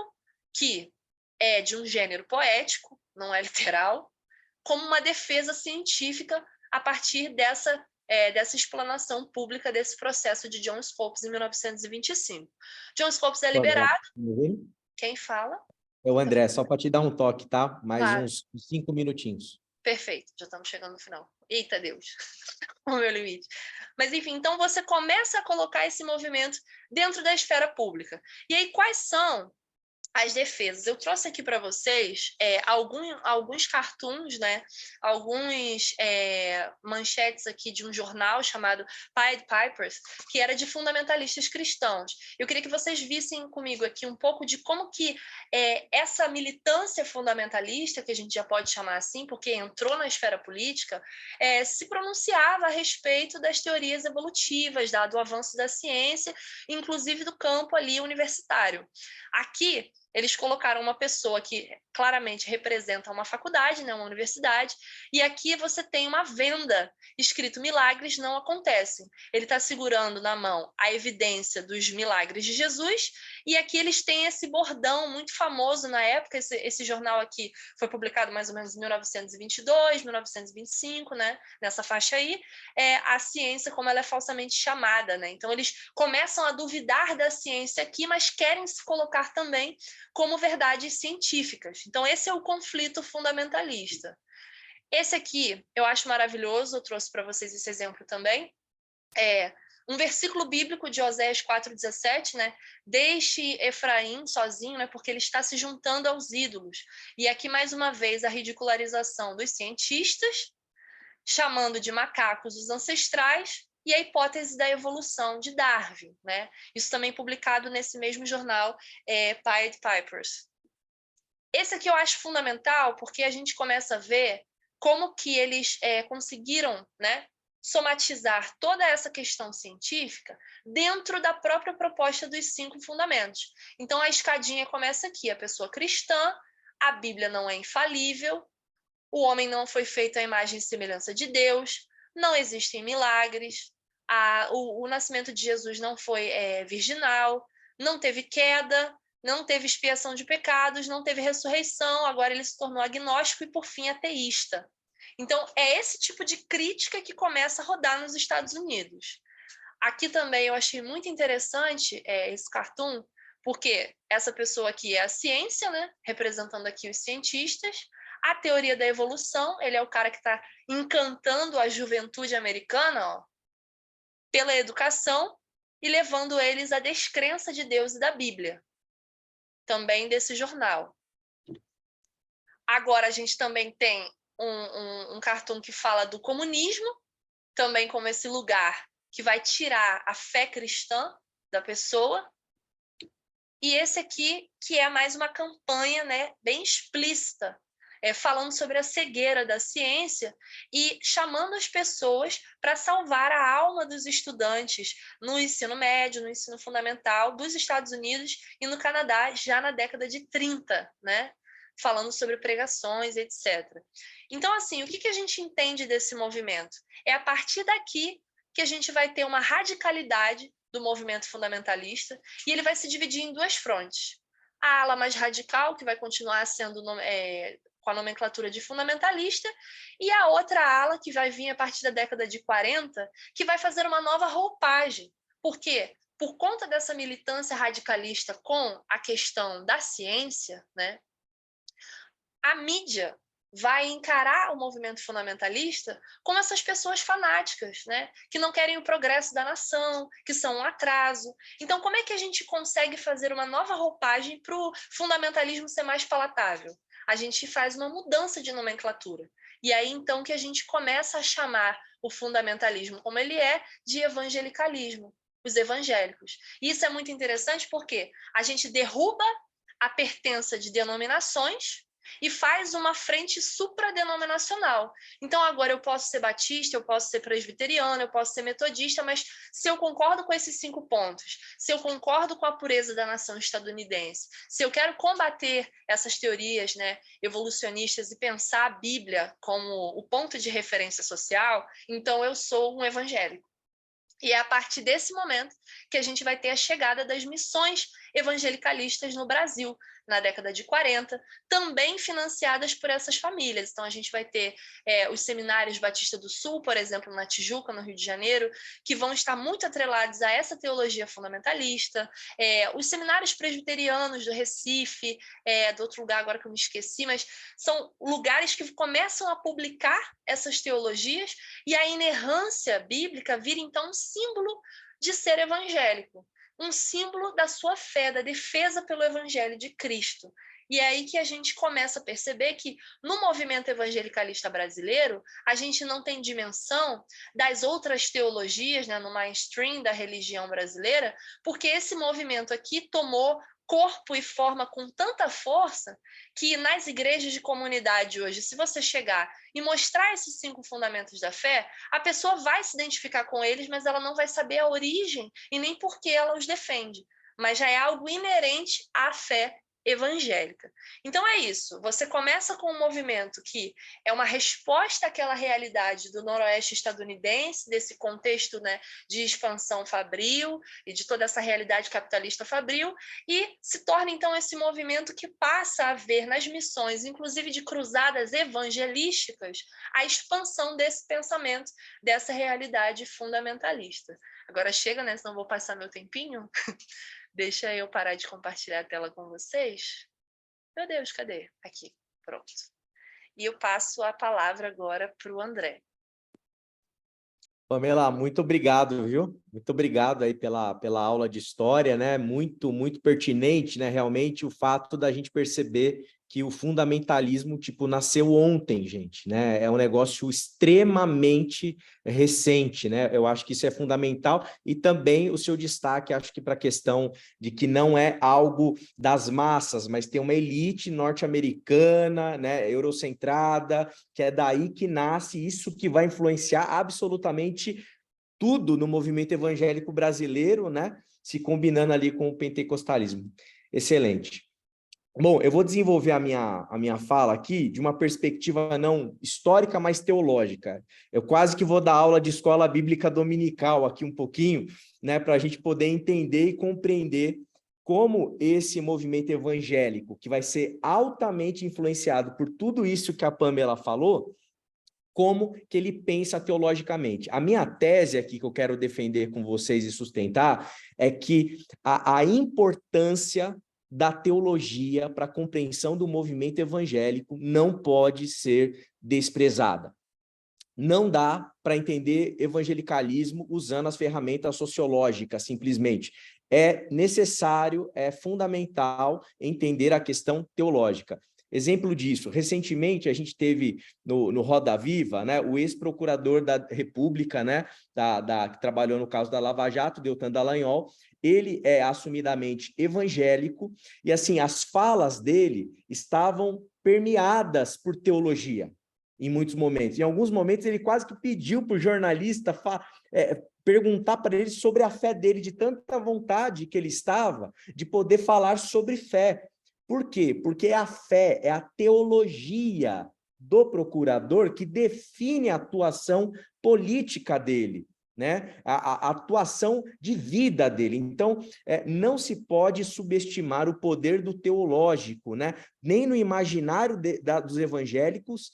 que é de um gênero poético, não é literal, como uma defesa científica a partir dessa explanação pública desse processo de John Scopes em 1925. John Scopes é liberado. Quem fala? É o André, só para te dar um toque, tá? Mais Claro. uns 5 minutinhos. Perfeito, já estamos chegando no final. Eita Deus, o meu limite. Mas enfim, então você começa a colocar esse movimento dentro da esfera pública. E aí, quais são as defesas? Eu trouxe aqui para vocês alguns cartoons, né? Alguns manchetes aqui de um jornal chamado Pied Pipers, que era de fundamentalistas cristãos. Eu queria que vocês vissem comigo aqui um pouco de como que essa militância fundamentalista, que a gente já pode chamar assim, porque entrou na esfera política, se pronunciava a respeito das teorias evolutivas, dado o avanço da ciência, inclusive do campo ali universitário. Aqui, eles colocaram uma pessoa que claramente representa uma faculdade, né, uma universidade, e aqui você tem uma venda escrito milagres não acontecem. Ele está segurando na mão a evidência dos milagres de Jesus, e aqui eles têm esse bordão muito famoso na época. Esse jornal aqui foi publicado mais ou menos em 1922, 1925, né, nessa faixa aí, a ciência como ela é falsamente chamada, né? Então eles começam a duvidar da ciência aqui, mas querem se colocar também como verdades científicas. Então, esse é o conflito fundamentalista. Esse aqui eu acho maravilhoso, eu trouxe para vocês esse exemplo também. É um versículo bíblico de Oséias 4,17, né? Deixe Efraim sozinho, né? Porque ele está se juntando aos ídolos. E aqui, mais uma vez, a ridicularização dos cientistas, chamando de macacos os ancestrais, e a hipótese da evolução de Darwin, né? Isso também publicado nesse mesmo jornal, Pied Pipers. Esse aqui eu acho fundamental, porque a gente começa a ver como que eles conseguiram, né, somatizar toda essa questão científica dentro da própria proposta dos 5 fundamentos. Então, a escadinha começa aqui, a pessoa cristã, a Bíblia não é infalível, o homem não foi feito à imagem e semelhança de Deus, não existem milagres, o nascimento de Jesus não foi virginal, não teve queda, não teve expiação de pecados, não teve ressurreição, agora ele se tornou agnóstico e, por fim, ateísta. Então, é esse tipo de crítica que começa a rodar nos Estados Unidos. Aqui também eu achei muito interessante esse cartoon, porque essa pessoa aqui é a ciência, né? Representando aqui os cientistas. A teoria da evolução, ele é o cara que está encantando a juventude americana, ó, pela educação e levando eles à descrença de Deus e da Bíblia. Também desse jornal. Agora a gente também tem um cartoon que fala do comunismo, também como esse lugar que vai tirar a fé cristã da pessoa. E esse aqui, que é mais uma campanha, né, bem explícita, falando sobre a cegueira da ciência e chamando as pessoas para salvar a alma dos estudantes no ensino médio, no ensino fundamental dos Estados Unidos e no Canadá, já na década de 30, né? Falando sobre pregações, etc. Então, assim, o que a gente entende desse movimento? É a partir daqui que a gente vai ter uma radicalidade do movimento fundamentalista, e ele vai se dividir em duas frontes. A ala mais radical, que vai continuar sendo com a nomenclatura de fundamentalista, e a outra ala, que vai vir a partir da década de 40, que vai fazer uma nova roupagem. Por quê? Por conta dessa militância radicalista com a questão da ciência, né, a mídia vai encarar o movimento fundamentalista como essas pessoas fanáticas, né? Que não querem o progresso da nação, que são um atraso. Então, como é que a gente consegue fazer uma nova roupagem para o fundamentalismo ser mais palatável? A gente faz uma mudança de nomenclatura. E aí, então, que a gente começa a chamar o fundamentalismo, como ele é, de evangelicalismo, os evangélicos. E isso é muito interessante porque a gente derruba a pertença de denominações e faz uma frente supradenominacional. Então, agora eu posso ser batista, eu posso ser presbiteriano, eu posso ser metodista, mas se eu concordo com esses 5 pontos, se eu concordo com a pureza da nação estadunidense, se eu quero combater essas teorias, né, evolucionistas e pensar a Bíblia como o ponto de referência social, então eu sou um evangélico. E é a partir desse momento que a gente vai ter a chegada das missões evangelicalistas no Brasil, na década de 40, também financiadas por essas famílias. Então, a gente vai ter os seminários Batista do Sul, por exemplo, na Tijuca, no Rio de Janeiro, que vão estar muito atrelados a essa teologia fundamentalista, os seminários presbiterianos do Recife, do outro lugar agora que eu me esqueci, mas são lugares que começam a publicar essas teologias e a inerrância bíblica vira, então, um símbolo de ser evangélico, um símbolo da sua fé, da defesa pelo evangelho de Cristo. E é aí que a gente começa a perceber que no movimento evangelicalista brasileiro, a gente não tem dimensão das outras teologias, né, no mainstream da religião brasileira, porque esse movimento aqui tomou corpo e forma com tanta força que nas igrejas de comunidade hoje, se você chegar e mostrar esses 5 fundamentos da fé, a pessoa vai se identificar com eles, mas ela não vai saber a origem e nem por que ela os defende. Mas já é algo inerente à fé evangélica. Então é isso, você começa com um movimento que é uma resposta àquela realidade do noroeste estadunidense, desse contexto, né, de expansão fabril e de toda essa realidade capitalista fabril, e se torna então esse movimento que passa a ver nas missões, inclusive de cruzadas evangelísticas, a expansão desse pensamento, dessa realidade fundamentalista. Agora chega, né, senão vou passar meu tempinho. Deixa eu parar de compartilhar a tela com vocês. Meu Deus, cadê? Aqui, pronto. E eu passo a palavra agora para o André. Pamela, muito obrigado, viu? Muito obrigado aí pela aula de história, né? Muito pertinente, né? Realmente o fato da gente perceber que o fundamentalismo, tipo, nasceu ontem, gente, né? É um negócio extremamente recente, né? Eu acho que isso é fundamental e também o seu destaque, acho que para a questão de que não é algo das massas, mas tem uma elite norte-americana, né? Eurocentrada, que é daí que nasce isso que vai influenciar absolutamente tudo no movimento evangélico brasileiro, né? Se combinando ali com o pentecostalismo. Excelente. Bom, eu vou desenvolver a minha fala aqui de uma perspectiva não histórica, mas teológica. Eu quase que vou dar aula de escola bíblica dominical aqui um pouquinho, né, para a gente poder entender e compreender como esse movimento evangélico, que vai ser altamente influenciado por tudo isso que a Pamela falou, como que ele pensa teologicamente. A minha tese aqui que eu quero defender com vocês e sustentar é que a importância da teologia para a compreensão do movimento evangélico não pode ser desprezada. Não dá para entender evangelicalismo usando as ferramentas sociológicas, simplesmente. É necessário, é fundamental entender a questão teológica. Exemplo disso, recentemente a gente teve no Roda Viva, né, o ex-procurador da República, né, que trabalhou no caso da Lava Jato, Deltan Dallagnol. Ele é assumidamente evangélico e, assim, as falas dele estavam permeadas por teologia em muitos momentos. Em alguns momentos ele quase que pediu para o jornalista perguntar para ele sobre a fé dele, de tanta vontade que ele estava de poder falar sobre fé. Por quê? Porque a fé é a teologia do procurador que define a atuação política dele, né? A atuação de vida dele. Então, não se pode subestimar o poder do teológico, né? Nem no imaginário dos evangélicos,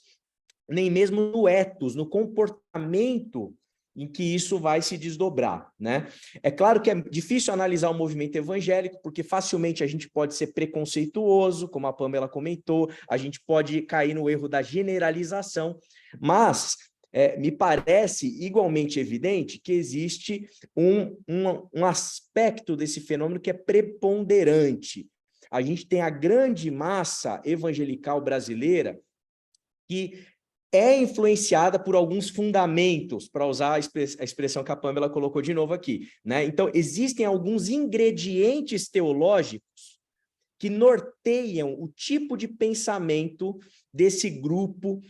nem mesmo no ethos, no comportamento em que isso vai se desdobrar, né? É claro que é difícil analisar o movimento evangélico, porque facilmente a gente pode ser preconceituoso, como a Pamela comentou, a gente pode cair no erro da generalização, mas me parece igualmente evidente que existe um aspecto desse fenômeno que é preponderante. A gente tem a grande massa evangelical brasileira que é influenciada por alguns fundamentos, para usar a expressão que a Pamela colocou de novo aqui, né? Então, existem alguns ingredientes teológicos que norteiam o tipo de pensamento desse grupo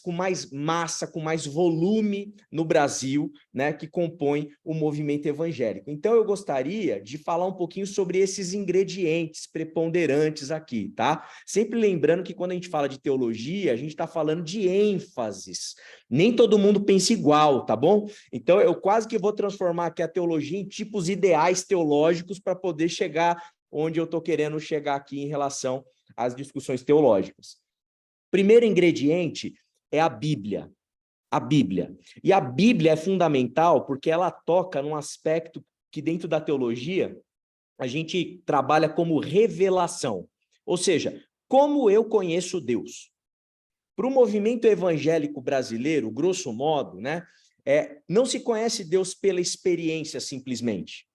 com mais massa, com mais volume no Brasil, né, que compõe o movimento evangélico. Então, eu gostaria de falar um pouquinho sobre esses ingredientes preponderantes aqui, tá? Sempre lembrando que quando a gente fala de teologia, a gente está falando de ênfases. Nem todo mundo pensa igual, tá bom? Então, eu quase que vou transformar aqui a teologia em tipos ideais teológicos para poder chegar onde eu estou querendo chegar aqui em relação às discussões teológicas. Primeiro ingrediente é a Bíblia. A Bíblia. E a Bíblia é fundamental porque ela toca num aspecto que dentro da teologia a gente trabalha como revelação. Ou seja, como eu conheço Deus. Para o movimento evangélico brasileiro, grosso modo, né, não se conhece Deus pela experiência simplesmente.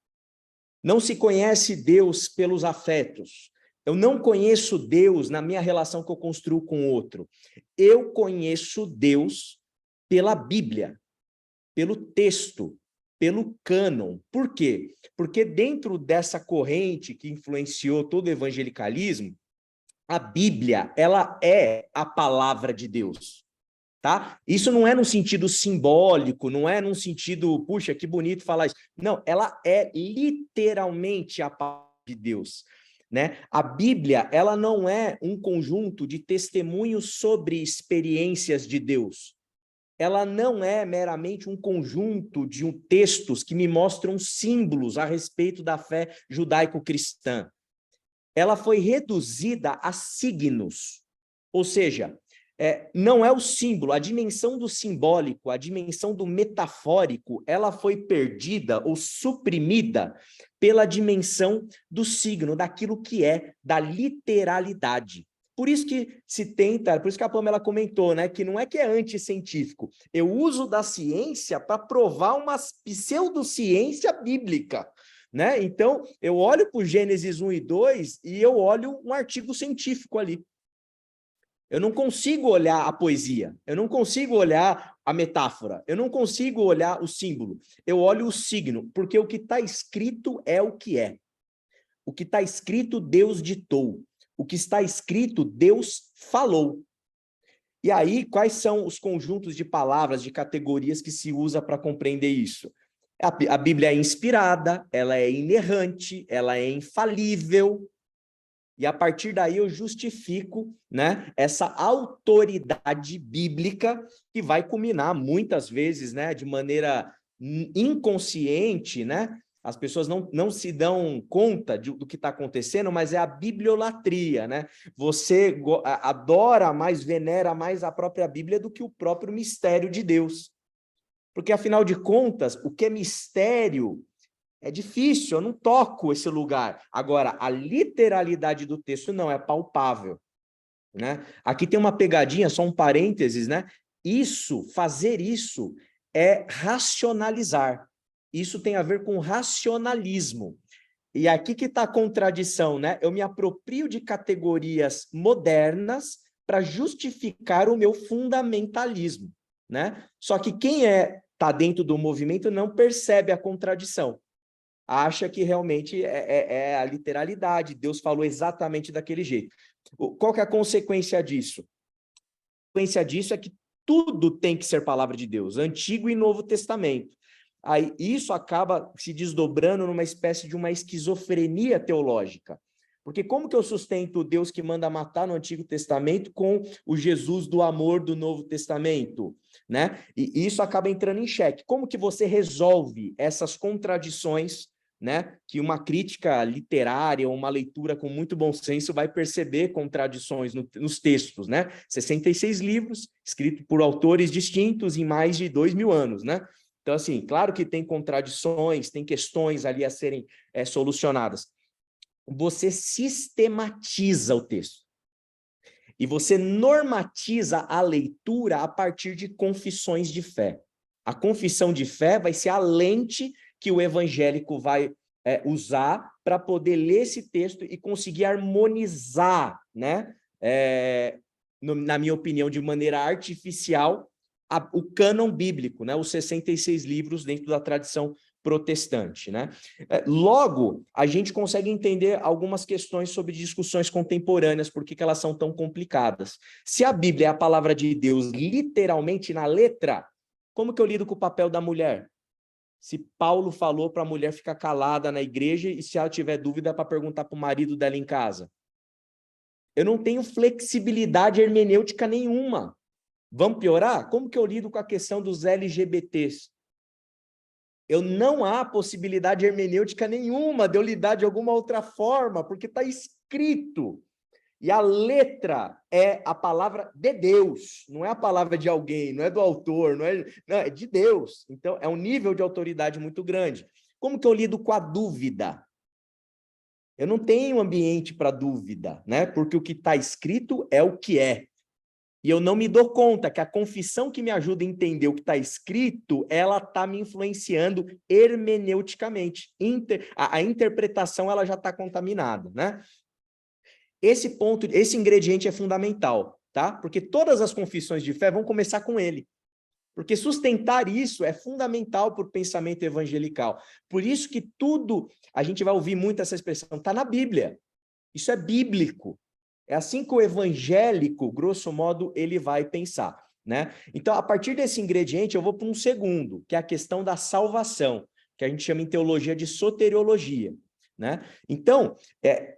Não se conhece Deus pelos afetos. Eu não conheço Deus na minha relação que eu construo com o outro. Eu conheço Deus pela Bíblia, pelo texto, pelo cânon. Por quê? Porque dentro dessa corrente que influenciou todo o evangelicalismo, a Bíblia, ela é a palavra de Deus. Tá? Isso não é num sentido simbólico, não é num sentido, puxa, que bonito falar isso. Não, ela é literalmente a palavra de Deus, né? A Bíblia, ela não é um conjunto de testemunhos sobre experiências de Deus. Ela não é meramente um conjunto de textos que me mostram símbolos a respeito da fé judaico-cristã. Ela foi reduzida a signos, ou seja, não é o símbolo, a dimensão do simbólico, a dimensão do metafórico, ela foi perdida ou suprimida pela dimensão do signo, daquilo que é, da literalidade. Por isso que se tenta, por isso que a Pamela comentou, né, que não é que é anticientífico, eu uso da ciência para provar uma pseudociência bíblica. Né? Então, eu olho para o Gênesis 1 e 2 e eu olho um artigo científico ali. Eu não consigo olhar a poesia, eu não consigo olhar a metáfora, eu não consigo olhar o símbolo. Eu olho o signo, porque o que está escrito é o que é. O que está escrito, Deus ditou. O que está escrito, Deus falou. E aí, quais são os conjuntos de palavras, de categorias que se usa para compreender isso? A Bíblia é inspirada, ela é inerrante, ela é infalível. E a partir daí eu justifico, né, essa autoridade bíblica que vai culminar muitas vezes, né, de maneira inconsciente, né? As pessoas não se dão conta do que está acontecendo, mas é a bibliolatria, né? Você adora mais, venera mais a própria Bíblia do que o próprio mistério de Deus. Porque, afinal de contas, o que é mistério é difícil, eu não toco esse lugar. Agora, a literalidade do texto não é palpável, né? Aqui tem uma pegadinha, só um parênteses, né? Fazer isso é racionalizar. Isso tem a ver com racionalismo. E aqui que está a contradição, né? Eu me aproprio de categorias modernas para justificar o meu fundamentalismo, né? Só que quem está dentro do movimento não percebe a contradição. Acha que realmente é a literalidade, Deus falou exatamente daquele jeito. Qual que é a consequência disso? A consequência disso é que tudo tem que ser palavra de Deus, Antigo e Novo Testamento. Aí isso acaba se desdobrando numa espécie de uma esquizofrenia teológica. Porque como que eu sustento o Deus que manda matar no Antigo Testamento com o Jesus do amor do Novo Testamento, né? E isso acaba entrando em xeque. Como que você resolve essas contradições, né? Que uma crítica literária ou uma leitura com muito bom senso vai perceber contradições nos textos, né? 66 livros, escritos por autores distintos em mais de 2000 anos, né? Então, assim, claro que tem contradições, tem questões ali a serem solucionadas. Você sistematiza o texto. E você normatiza a leitura a partir de confissões de fé. A confissão de fé vai ser a lente que o evangélico vai usar para poder ler esse texto e conseguir harmonizar, né? Na minha opinião, de maneira artificial, o cânon bíblico, né? Os 66 livros dentro da tradição protestante, né? Logo, a gente consegue entender algumas questões sobre discussões contemporâneas, por que elas são tão complicadas. Se a Bíblia é a palavra de Deus literalmente na letra, como que eu lido com o papel da mulher? Se Paulo falou para a mulher ficar calada na igreja e se ela tiver dúvida para perguntar para o marido dela em casa. Eu não tenho flexibilidade hermenêutica nenhuma. Vamos piorar? Como que eu lido com a questão dos LGBTs? Não há possibilidade hermenêutica nenhuma de eu lidar de alguma outra forma, porque está escrito. E a letra é a palavra de Deus, não é a palavra de alguém, não é do autor, não, é de Deus. Então, é um nível de autoridade muito grande. Como que eu lido com a dúvida? Eu não tenho ambiente para dúvida, né? Porque o que está escrito é o que é. E eu não me dou conta que a confissão que me ajuda a entender o que está escrito, ela está me influenciando hermeneuticamente. A interpretação ela já está contaminada, né? Esse ingrediente é fundamental, tá? Porque todas as confissões de fé vão começar com ele. Porque sustentar isso é fundamental para o pensamento evangelical. Por isso que tudo, a gente vai ouvir muito essa expressão, está na Bíblia. Isso é bíblico. É assim que o evangélico, grosso modo, ele vai pensar, né? Então, a partir desse ingrediente, eu vou para um segundo, que é a questão da salvação, que a gente chama em teologia de soteriologia, né? Então,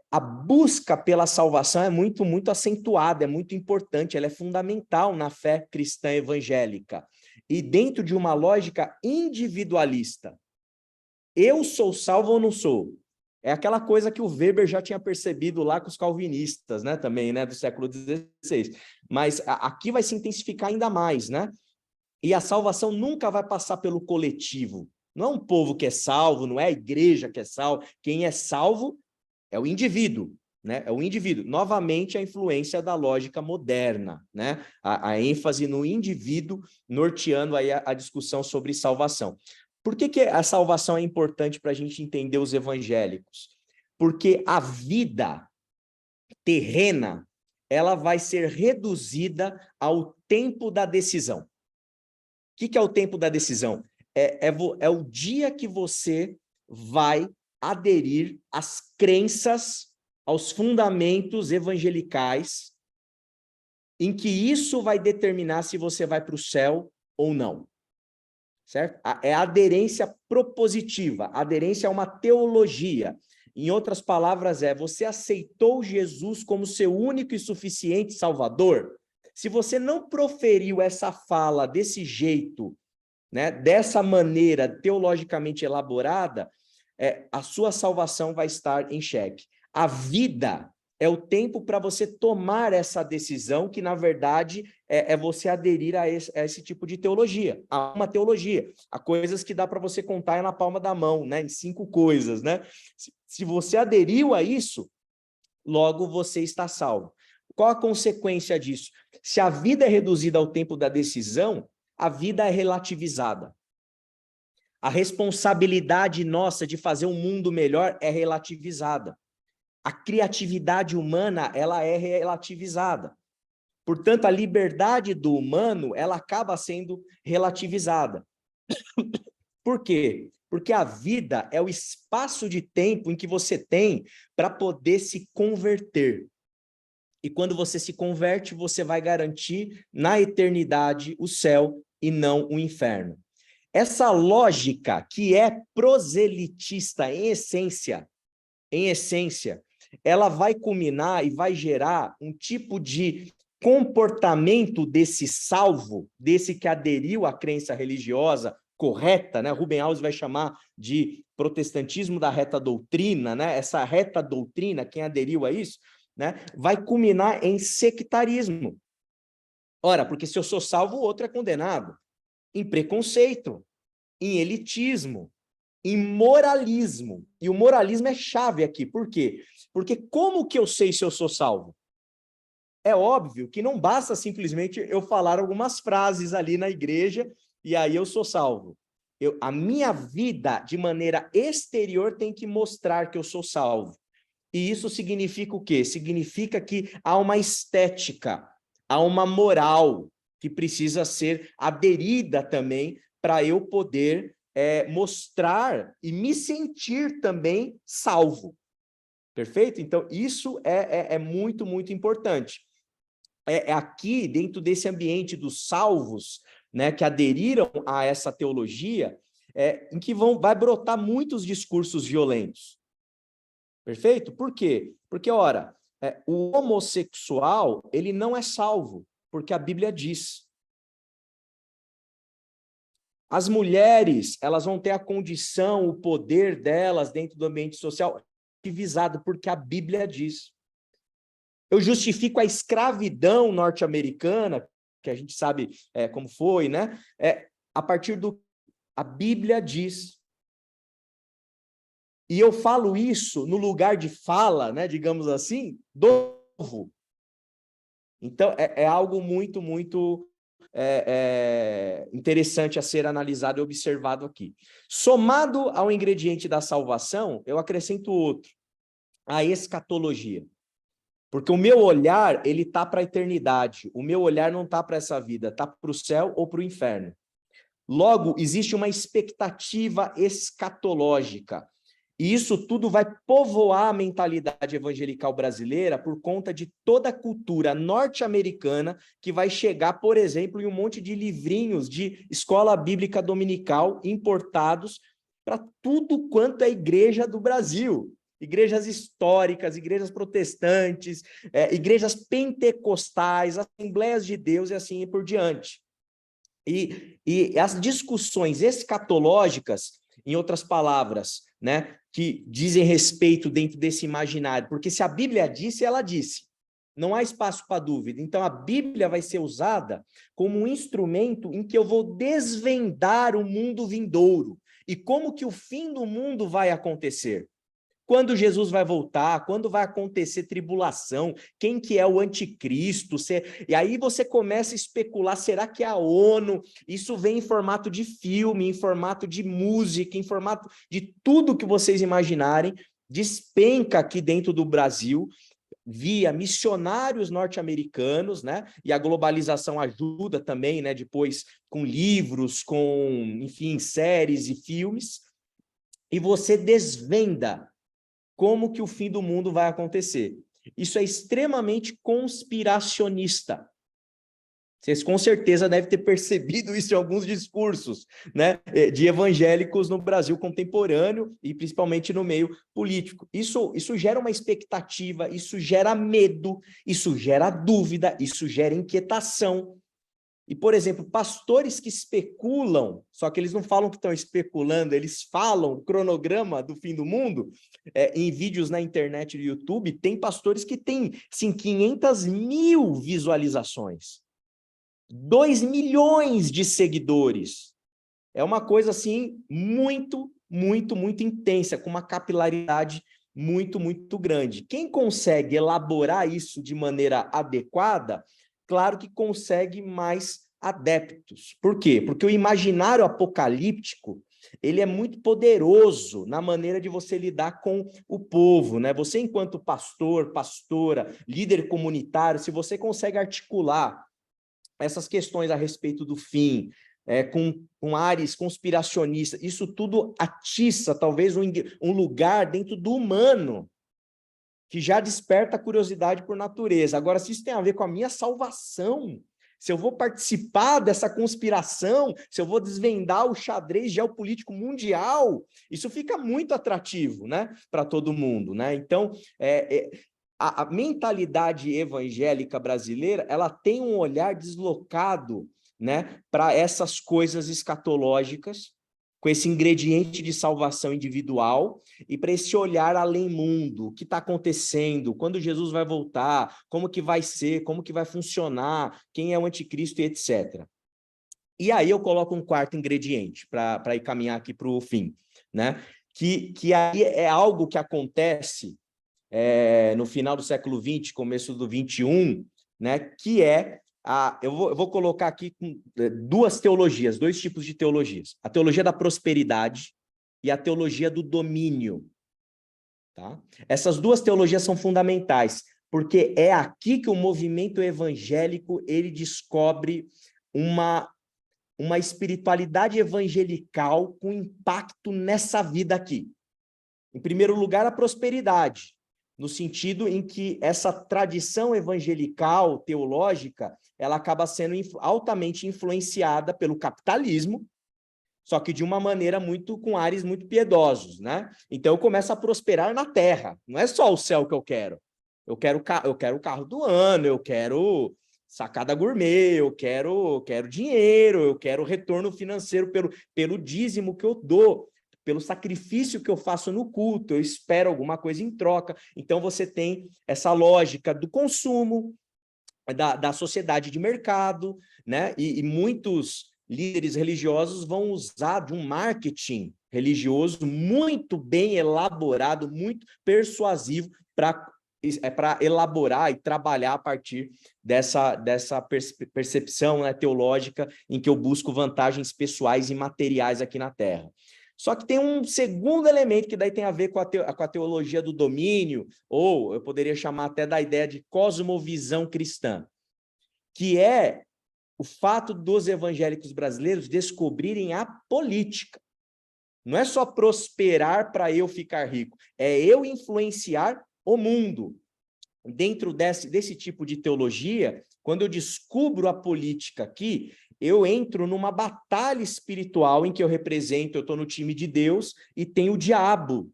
a busca pela salvação é muito, muito acentuada, é muito importante, ela é fundamental na fé cristã evangélica. E dentro de uma lógica individualista. Eu sou salvo ou não sou? É aquela coisa que o Weber já tinha percebido lá com os calvinistas, né, também, né, do século XVI. Mas aqui vai se intensificar ainda mais, né? E a salvação nunca vai passar pelo coletivo. Não é um povo que é salvo, não é a igreja que é salvo. Quem é salvo é o indivíduo, né? É o indivíduo. Novamente, a influência da lógica moderna, né? A ênfase no indivíduo norteando aí a discussão sobre salvação. Por que a salvação é importante para a gente entender os evangélicos? Porque a vida terrena, ela vai ser reduzida ao tempo da decisão. O que é o tempo da decisão? É o dia que você vai aderir às crenças, aos fundamentos evangelicais, em que isso vai determinar se você vai para o céu ou não. Certo? É a aderência propositiva, a aderência a uma teologia. Em outras palavras, você aceitou Jesus como seu único e suficiente Salvador? Se você não proferiu essa fala desse jeito, né, dessa maneira teologicamente elaborada, a sua salvação vai estar em xeque. A vida é o tempo para você tomar essa decisão, que, na verdade, é você aderir a esse tipo de teologia. Há uma teologia. Há coisas que dá para você contar na palma da mão, né? Em 5 coisas, né? Se você aderiu a isso, logo você está salvo. Qual a consequência disso? Se a vida é reduzida ao tempo da decisão, a vida é relativizada. A responsabilidade nossa de fazer um mundo melhor é relativizada. A criatividade humana, ela é relativizada. Portanto, a liberdade do humano, ela acaba sendo relativizada. Por quê? Porque a vida é o espaço de tempo em que você tem para poder se converter. E quando você se converte, você vai garantir na eternidade o céu e não o inferno. Essa lógica que é proselitista em essência, ela vai culminar e vai gerar um tipo de comportamento desse salvo, desse que aderiu à crença religiosa correta, né? Rubem Alves vai chamar de protestantismo da reta doutrina, né? Essa reta doutrina, quem aderiu a isso, né? Vai culminar em sectarismo. Ora, porque se eu sou salvo, o outro é condenado. Em preconceito, em elitismo, em moralismo. E o moralismo é chave aqui. Por quê? Porque como que eu sei se eu sou salvo? É óbvio que não basta simplesmente eu falar algumas frases ali na igreja e aí eu sou salvo. A minha vida, de maneira exterior, tem que mostrar que eu sou salvo. E isso significa o quê? Significa que há uma estética, há uma moral que precisa ser aderida também para eu poder mostrar e me sentir também salvo. Perfeito? Então, isso é muito, muito importante. É aqui, dentro desse ambiente dos salvos, né, que aderiram a essa teologia, em que vai brotar muitos discursos violentos. Perfeito? Por quê? Porque, ora, o homossexual, ele não é salvo, porque a Bíblia diz. As mulheres, elas vão ter a condição, o poder delas dentro do ambiente social visado, porque a Bíblia diz. Eu justifico a escravidão norte-americana, que a gente sabe como foi, né? A partir do... A Bíblia diz. E eu falo isso no lugar de fala, né, digamos assim, do povo. Então, é algo muito, muito interessante a ser analisado e observado aqui. Somado ao ingrediente da salvação, eu acrescento outro, a escatologia. Porque o meu olhar, ele está para a eternidade. O meu olhar não está para essa vida, está para o céu ou para o inferno. Logo, existe uma expectativa escatológica. E isso tudo vai povoar a mentalidade evangelical brasileira por conta de toda a cultura norte-americana que vai chegar, por exemplo, em um monte de livrinhos de escola bíblica dominical importados para tudo quanto é igreja do Brasil. Igrejas históricas, igrejas protestantes, igrejas pentecostais, assembleias de Deus e assim por diante. E as discussões escatológicas, em outras palavras, né, que dizem respeito dentro desse imaginário, porque se a Bíblia disse, ela disse. Não há espaço para dúvida. Então, a Bíblia vai ser usada como um instrumento em que eu vou desvendar o mundo vindouro. E como que o fim do mundo vai acontecer? Quando Jesus vai voltar, quando vai acontecer tribulação, quem que é o anticristo, e aí você começa a especular, será que é a ONU? Isso vem em formato de filme, em formato de música, em formato de tudo que vocês imaginarem, despenca aqui dentro do Brasil, via missionários norte-americanos, né? E a globalização ajuda também, né? Depois com livros, com, enfim, séries e filmes, e você desvenda como que o fim do mundo vai acontecer. Isso é extremamente conspiracionista. Vocês com certeza devem ter percebido isso em alguns discursos, né, de evangélicos no Brasil contemporâneo e principalmente no meio político. Isso gera uma expectativa, isso gera medo, isso gera dúvida, isso gera inquietação. E, por exemplo, pastores que especulam, só que eles não falam que estão especulando, eles falam o cronograma do fim do mundo, em vídeos na internet e no YouTube, tem pastores que têm, assim, 500 mil visualizações, 2 milhões de seguidores. É uma coisa, assim, muito, muito, muito intensa, com uma capilaridade muito, muito grande. Quem consegue elaborar isso de maneira adequada, claro que consegue mais adeptos. Por quê? Porque o imaginário apocalíptico, ele é muito poderoso na maneira de você lidar com o povo, né? Você, enquanto pastor, pastora, líder comunitário, se você consegue articular essas questões a respeito do fim, com ares conspiracionistas, isso tudo atiça talvez um lugar dentro do humano que já desperta a curiosidade por natureza. Agora, se isso tem a ver com a minha salvação, se eu vou participar dessa conspiração, se eu vou desvendar o xadrez geopolítico mundial, isso fica muito atrativo, né, para todo mundo, né? Então, a mentalidade evangélica brasileira, ela tem um olhar deslocado, né, para essas coisas escatológicas, com esse ingrediente de salvação individual e para esse olhar além mundo, o que está acontecendo, quando Jesus vai voltar, como que vai ser, como que vai funcionar, quem é o anticristo e etc. E aí eu coloco um quarto ingrediente para ir caminhar aqui para o fim, né? Que aí é algo que acontece no final do século XX, começo do XXI, né? Que é eu vou colocar aqui duas teologias, dois tipos de teologias. A teologia da prosperidade e a teologia do domínio. Tá? Essas duas teologias são fundamentais, porque é aqui que o movimento evangélico ele descobre uma espiritualidade evangelical com impacto nessa vida aqui. Em primeiro lugar, a prosperidade, no sentido em que essa tradição evangelical, teológica, ela acaba sendo altamente influenciada pelo capitalismo, só que de uma maneira com ares muito piedosos, né? Então eu começo a prosperar na terra, não é só o céu que eu quero. Eu quero o carro do ano, eu quero sacada gourmet, eu quero dinheiro, eu quero retorno financeiro pelo dízimo que eu dou, pelo sacrifício que eu faço no culto, eu espero alguma coisa em troca. Então você tem essa lógica do consumo, da sociedade de mercado, né? E muitos líderes religiosos vão usar de um marketing religioso muito bem elaborado, muito persuasivo para elaborar e trabalhar a partir dessa percepção, né, teológica em que eu busco vantagens pessoais e materiais aqui na Terra. Só que tem um segundo elemento que daí tem a ver com a teologia do domínio, ou eu poderia chamar até da ideia de cosmovisão cristã, que é o fato dos evangélicos brasileiros descobrirem a política. Não é só prosperar para eu ficar rico, é eu influenciar o mundo. Dentro desse tipo de teologia, quando eu descubro a política aqui, eu entro numa batalha espiritual em que eu estou no time de Deus e tem o diabo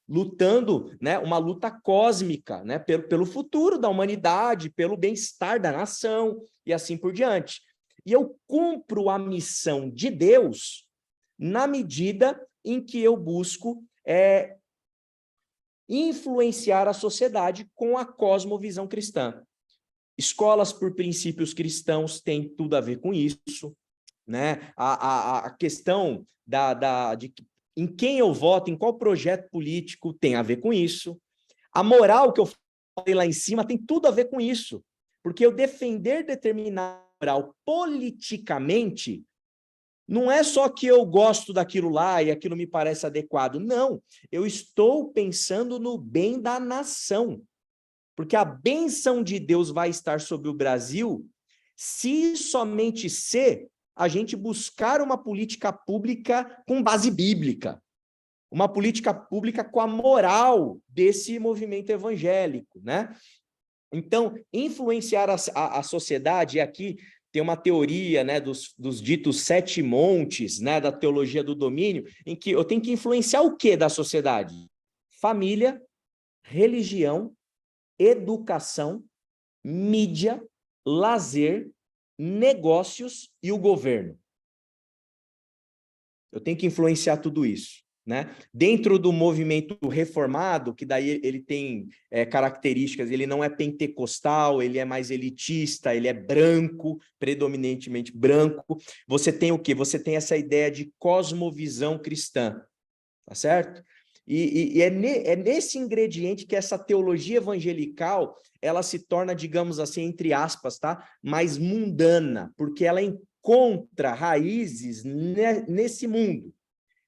lutando, né, uma luta cósmica, né, pelo futuro da humanidade, pelo bem-estar da nação e assim por diante. E eu cumpro a missão de Deus na medida em que eu busco influenciar a sociedade com a cosmovisão cristã. Escolas por princípios cristãos têm tudo a ver com isso, né? A questão de em quem eu voto, em qual projeto político tem a ver com isso. A moral que eu falei lá em cima tem tudo a ver com isso, porque eu defender determinada moral politicamente não é só que eu gosto daquilo lá e aquilo me parece adequado. Não, eu estou pensando no bem da nação. Porque a bênção de Deus vai estar sobre o Brasil se somente a gente buscar uma política pública com base bíblica. Uma política pública com a moral desse movimento evangélico, né? Então, influenciar a sociedade, e aqui tem uma teoria, né, dos ditos 7 montes, né, da teologia do domínio, em que eu tenho que influenciar o quê da sociedade? Família, religião, educação, mídia, lazer, negócios e o governo. Eu tenho que influenciar tudo isso, né? Dentro do movimento reformado, que daí ele tem características, ele não é pentecostal, ele é mais elitista, ele é branco, predominantemente branco. Você tem o quê? Você tem essa ideia de cosmovisão cristã, tá certo? E é nesse ingrediente que essa teologia evangelical, ela se torna, digamos assim, entre aspas, tá? Mais mundana, porque ela encontra raízes nesse mundo.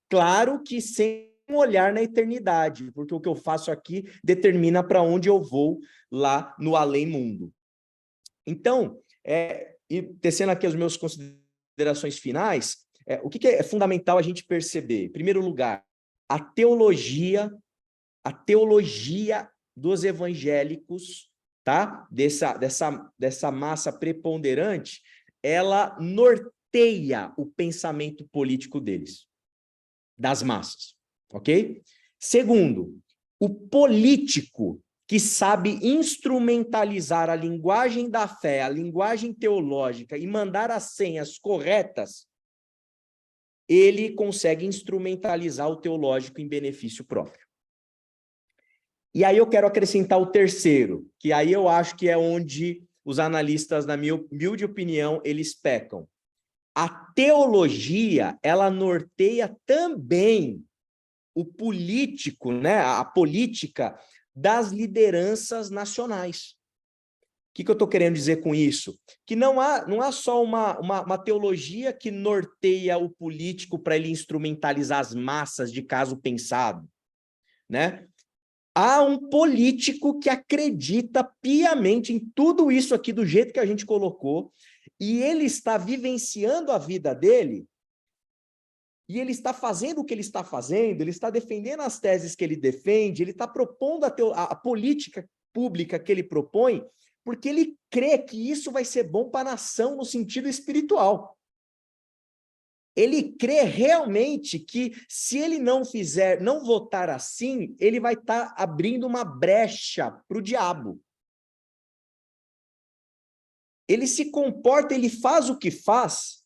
Claro que sem um olhar na eternidade, porque o que eu faço aqui determina para onde eu vou lá no além-mundo. Então, e tecendo aqui as minhas considerações finais, o que é fundamental a gente perceber? Em primeiro lugar, a teologia dos evangélicos, tá? Dessa massa preponderante, ela norteia o pensamento político deles, das massas, ok? Segundo, o político que sabe instrumentalizar a linguagem da fé, a linguagem teológica e mandar as senhas corretas, ele consegue instrumentalizar o teológico em benefício próprio. E aí eu quero acrescentar o terceiro, que aí eu acho que é onde os analistas, na minha humilde opinião, eles pecam. A teologia, ela norteia também o político, né, a política das lideranças nacionais. O que eu estou querendo dizer com isso? Que não há só uma teologia que norteia o político para ele instrumentalizar as massas de caso pensado, né? Há um político que acredita piamente em tudo isso aqui do jeito que a gente colocou, e ele está vivenciando a vida dele, e ele está fazendo o que ele está fazendo, ele está defendendo as teses que ele defende, ele está propondo a política pública que ele propõe, porque ele crê que isso vai ser bom para a nação no sentido espiritual. Ele crê realmente que se ele não votar assim, ele vai estar abrindo uma brecha para o diabo. Ele se comporta, ele faz o que faz,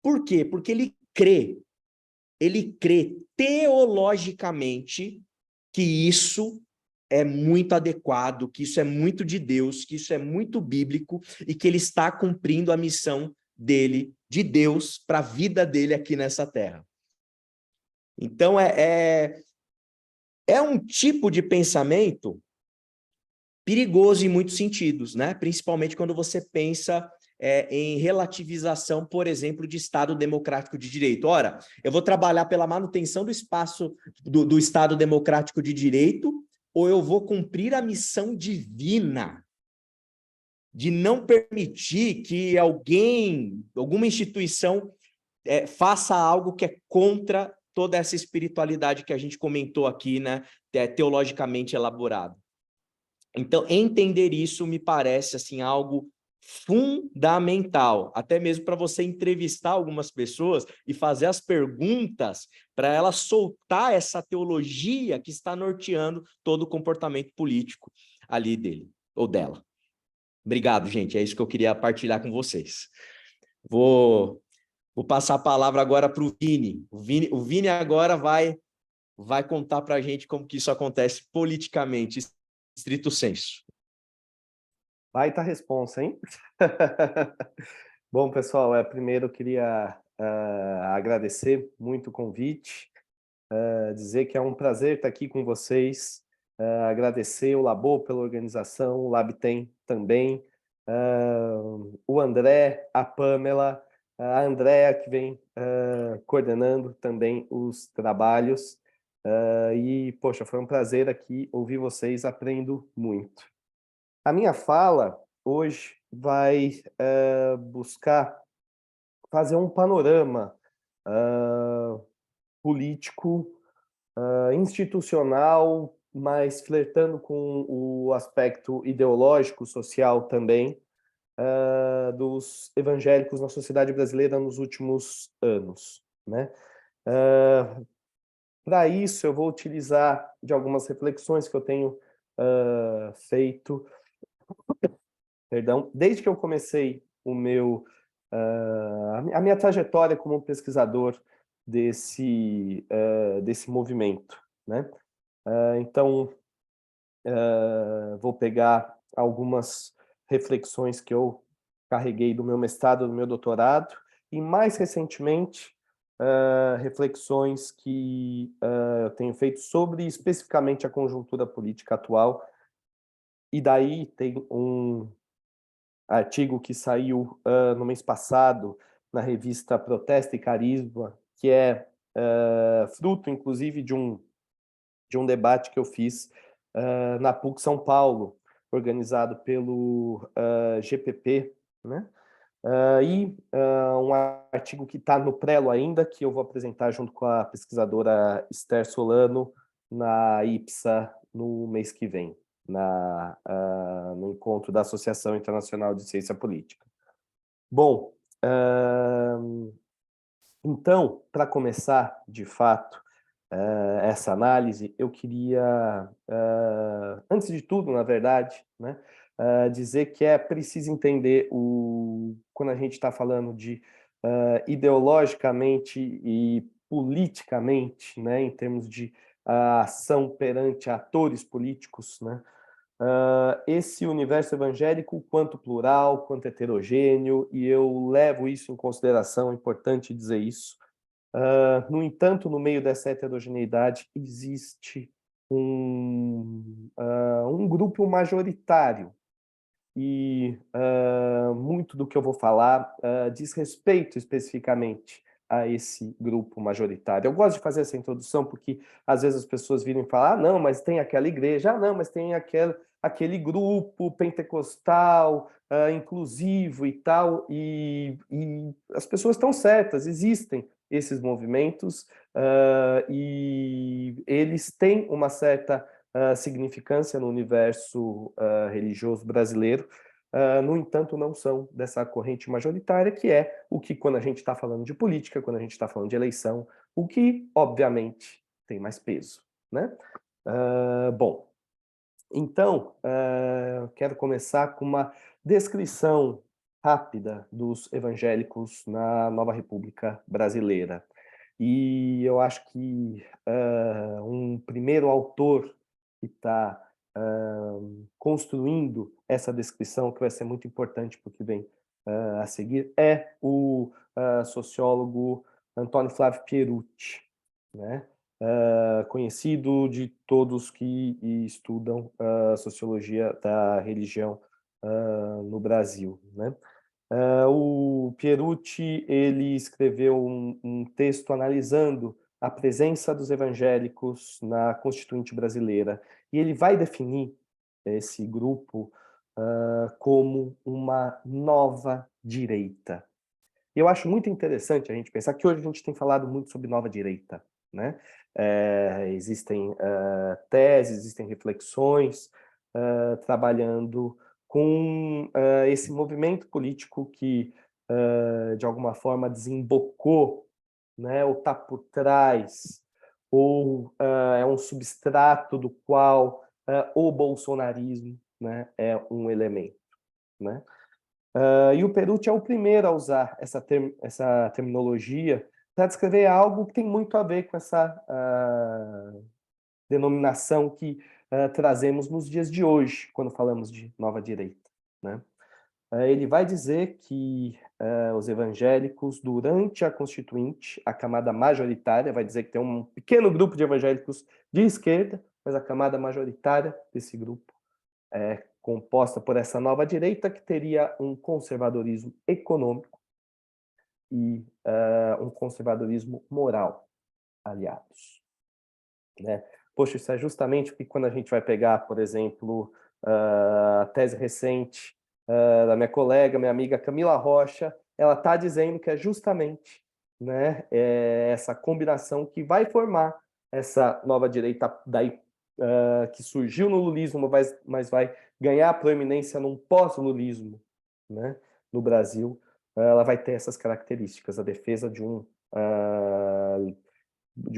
por quê? Porque ele crê teologicamente que isso é muito adequado, que isso é muito de Deus, que isso é muito bíblico e que ele está cumprindo a missão dele, de Deus, para a vida dele aqui nessa terra. Então, é um tipo de pensamento perigoso em muitos sentidos, né? Principalmente quando você pensa em relativização, por exemplo, de Estado democrático de direito. Ora, eu vou trabalhar pela manutenção do espaço do Estado democrático de direito, ou eu vou cumprir a missão divina de não permitir que alguma instituição faça algo que é contra toda essa espiritualidade que a gente comentou aqui, né, teologicamente elaborada. Então, entender isso me parece assim algo fundamental, até mesmo para você entrevistar algumas pessoas e fazer as perguntas para ela soltar essa teologia que está norteando todo o comportamento político ali dele ou dela. Obrigado, gente. É isso que eu queria partilhar com vocês. Vou passar a palavra agora para o Vini. O Vini agora vai contar para a gente como que isso acontece politicamente, estrito sensu. Baita responsa, hein? Bom, pessoal, primeiro eu queria agradecer muito o convite, dizer que é um prazer estar aqui com vocês, agradecer o Labô pela organização, o Labtem também, o André, a Pamela, a Andréa, que vem coordenando também os trabalhos, e, poxa, foi um prazer aqui ouvir vocês, aprendo muito. A minha fala hoje vai buscar fazer um panorama político, institucional, mas flertando com o aspecto ideológico, social também, dos evangélicos na sociedade brasileira nos últimos anos, né? Para isso, eu vou utilizar de algumas reflexões que eu tenho feito, desde que eu comecei a minha trajetória como pesquisador desse movimento, né? Então, vou pegar algumas reflexões que eu carreguei do meu mestrado, do meu doutorado, e mais recentemente, reflexões que eu tenho feito sobre especificamente a conjuntura política atual. E daí tem um artigo que saiu no mês passado na revista Protesta e Carisma, que é fruto, inclusive, de um debate que eu fiz na PUC São Paulo, organizado pelo GPP, né? Um artigo que está no prelo ainda, que eu vou apresentar junto com a pesquisadora Esther Solano na IPSA no mês que vem, no encontro da Associação Internacional de Ciência Política. Bom, então, para começar, de fato, essa análise, eu queria, antes de tudo, na verdade, né, dizer que é preciso entender quando a gente está falando de ideologicamente e politicamente, né, em termos de ação perante atores políticos, né, esse universo evangélico, quanto plural, quanto heterogêneo, e eu levo isso em consideração, é importante dizer isso. No entanto, no meio dessa heterogeneidade, existe um grupo majoritário, e muito do que eu vou falar diz respeito especificamente a esse grupo majoritário. Eu gosto de fazer essa introdução porque às vezes as pessoas viram e falam: não, mas tem aquela igreja, não, mas tem aquele grupo pentecostal, inclusivo e tal, e as pessoas estão certas, existem esses movimentos e eles têm uma certa significância no universo religioso brasileiro. No entanto, não são dessa corrente majoritária, que é o que, quando a gente está falando de política, quando a gente está falando de eleição, o que, obviamente, tem mais peso, né? Bom, então, quero começar com uma descrição rápida dos evangélicos na Nova República Brasileira. E eu acho que um primeiro autor que está construindo essa descrição, que vai ser muito importante para o que vem a seguir, é o sociólogo Antônio Flávio Pierucci, né? Conhecido de todos que estudam sociologia da religião no Brasil, né? O Pierucci, ele escreveu um texto analisando a presença dos evangélicos na Constituinte brasileira, e ele vai definir esse grupo como uma nova direita. Eu acho muito interessante a gente pensar que hoje a gente tem falado muito sobre nova direita, né? Existem teses, existem reflexões trabalhando com esse movimento político que, de alguma forma, desembocou, né, ou está por trás, ou é um substrato do qual o bolsonarismo, né, é um elemento, né? E o Pierucci é o primeiro a usar essa terminologia para descrever algo que tem muito a ver com essa denominação que trazemos nos dias de hoje, quando falamos de nova direita, né? Ele vai dizer que os evangélicos, durante a Constituinte, a camada majoritária, vai dizer que tem um pequeno grupo de evangélicos de esquerda, mas a camada majoritária desse grupo é composta por essa nova direita, que teria um conservadorismo econômico e um conservadorismo moral aliados, né? Poxa, isso é justamente porque quando a gente vai pegar, por exemplo, a tese recente da minha colega, minha amiga Camila Rocha, ela está dizendo que é justamente, né, essa combinação que vai formar essa nova direita daí, que surgiu no lulismo, mas vai ganhar proeminência num pós-lulismo, né, no Brasil. Ela vai ter essas características, a defesa de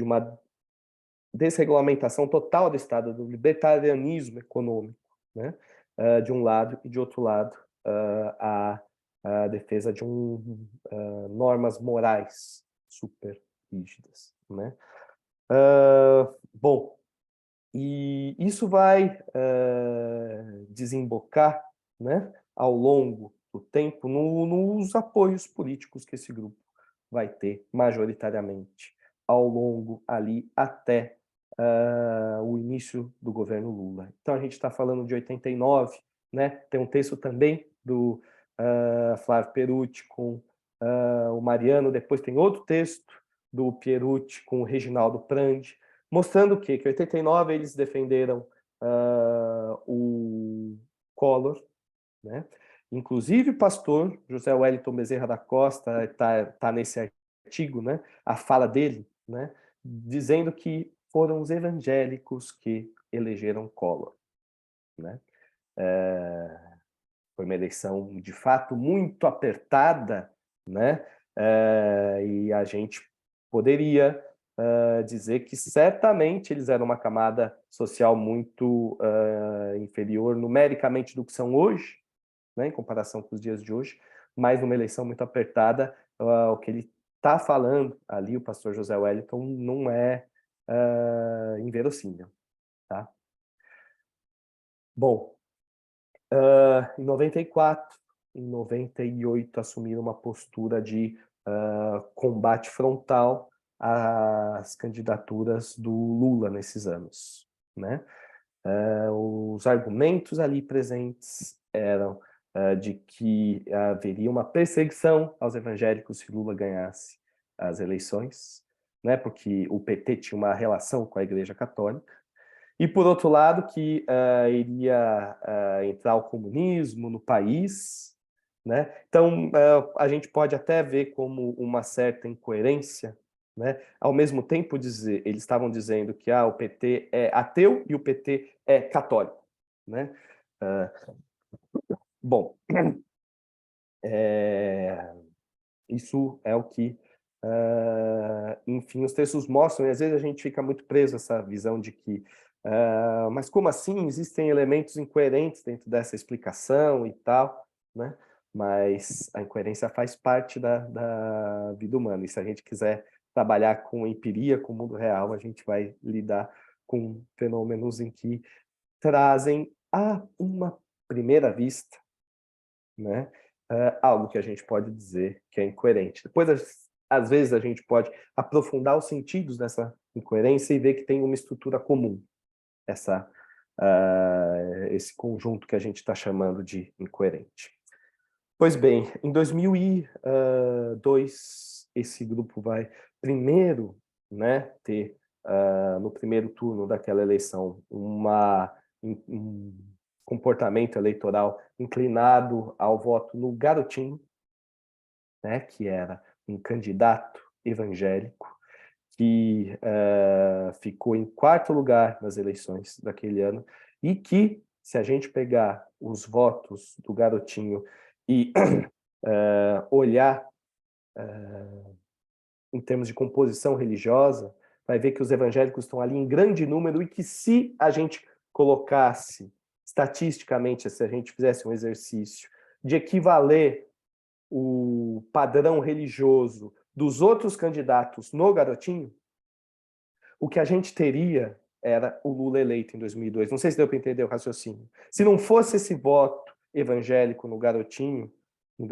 uma desregulamentação total do Estado, do libertarianismo econômico, né, de um lado, e de outro lado, a defesa de normas morais super rígidas, né? Bom, e isso vai desembocar, né, ao longo do tempo nos apoios políticos que esse grupo vai ter majoritariamente ao longo ali até o início do governo Lula. Então a gente está falando de 89, né? Tem um texto também do Flávio Pierucci com o Mariano, depois tem outro texto do Pierucci com o Reginaldo Prandi, mostrando o quê? Que em 89 eles defenderam o Collor, né? Inclusive o pastor José Wellington Bezerra da Costa tá nesse artigo, né? A fala dele, né? Dizendo que foram os evangélicos que elegeram Collor, né? Foi uma eleição de fato muito apertada, né? E a gente poderia dizer que certamente eles eram uma camada social muito inferior numericamente do que são hoje, né, em comparação com os dias de hoje, mas numa eleição muito apertada, o que ele está falando ali, o pastor José Wellington, não é inverossímil. Tá? Bom, em 94, em 98, assumiram uma postura de combate frontal às candidaturas do Lula nesses anos, né? Os argumentos ali presentes eram de que haveria uma perseguição aos evangélicos se Lula ganhasse as eleições, né? Porque o PT tinha uma relação com a Igreja Católica, e, por outro lado, que iria entrar o comunismo no país, né? Então, a gente pode até ver como uma certa incoerência, né? Ao mesmo tempo, eles estavam dizendo que o PT é ateu e o PT é católico, né? Bom, isso é o que, enfim, os textos mostram, e às vezes a gente fica muito preso a essa visão de que mas como assim? Existem elementos incoerentes dentro dessa explicação e tal, né? Mas a incoerência faz parte da vida humana, e se a gente quiser trabalhar com empiria, com o mundo real, a gente vai lidar com fenômenos em que trazem a uma primeira vista, né? Algo que a gente pode dizer que é incoerente. Depois, às vezes, a gente pode aprofundar os sentidos dessa incoerência e ver que tem uma estrutura comum, esse conjunto que a gente está chamando de incoerente. Pois bem, em 2002, esse grupo vai primeiro, né, ter, no primeiro turno daquela eleição, um comportamento eleitoral inclinado ao voto no Garotinho, né, que era um candidato evangélico, que ficou em quarto lugar nas eleições daquele ano, e que, se a gente pegar os votos do Garotinho e olhar em termos de composição religiosa, vai ver que os evangélicos estão ali em grande número, e que, se a gente colocasse estatisticamente, se a gente fizesse um exercício de equivaler o padrão religioso dos outros candidatos no Garotinho, o que a gente teria era o Lula eleito em 2002. Não sei se deu para entender o raciocínio. Se não fosse esse voto evangélico no Garotinho, em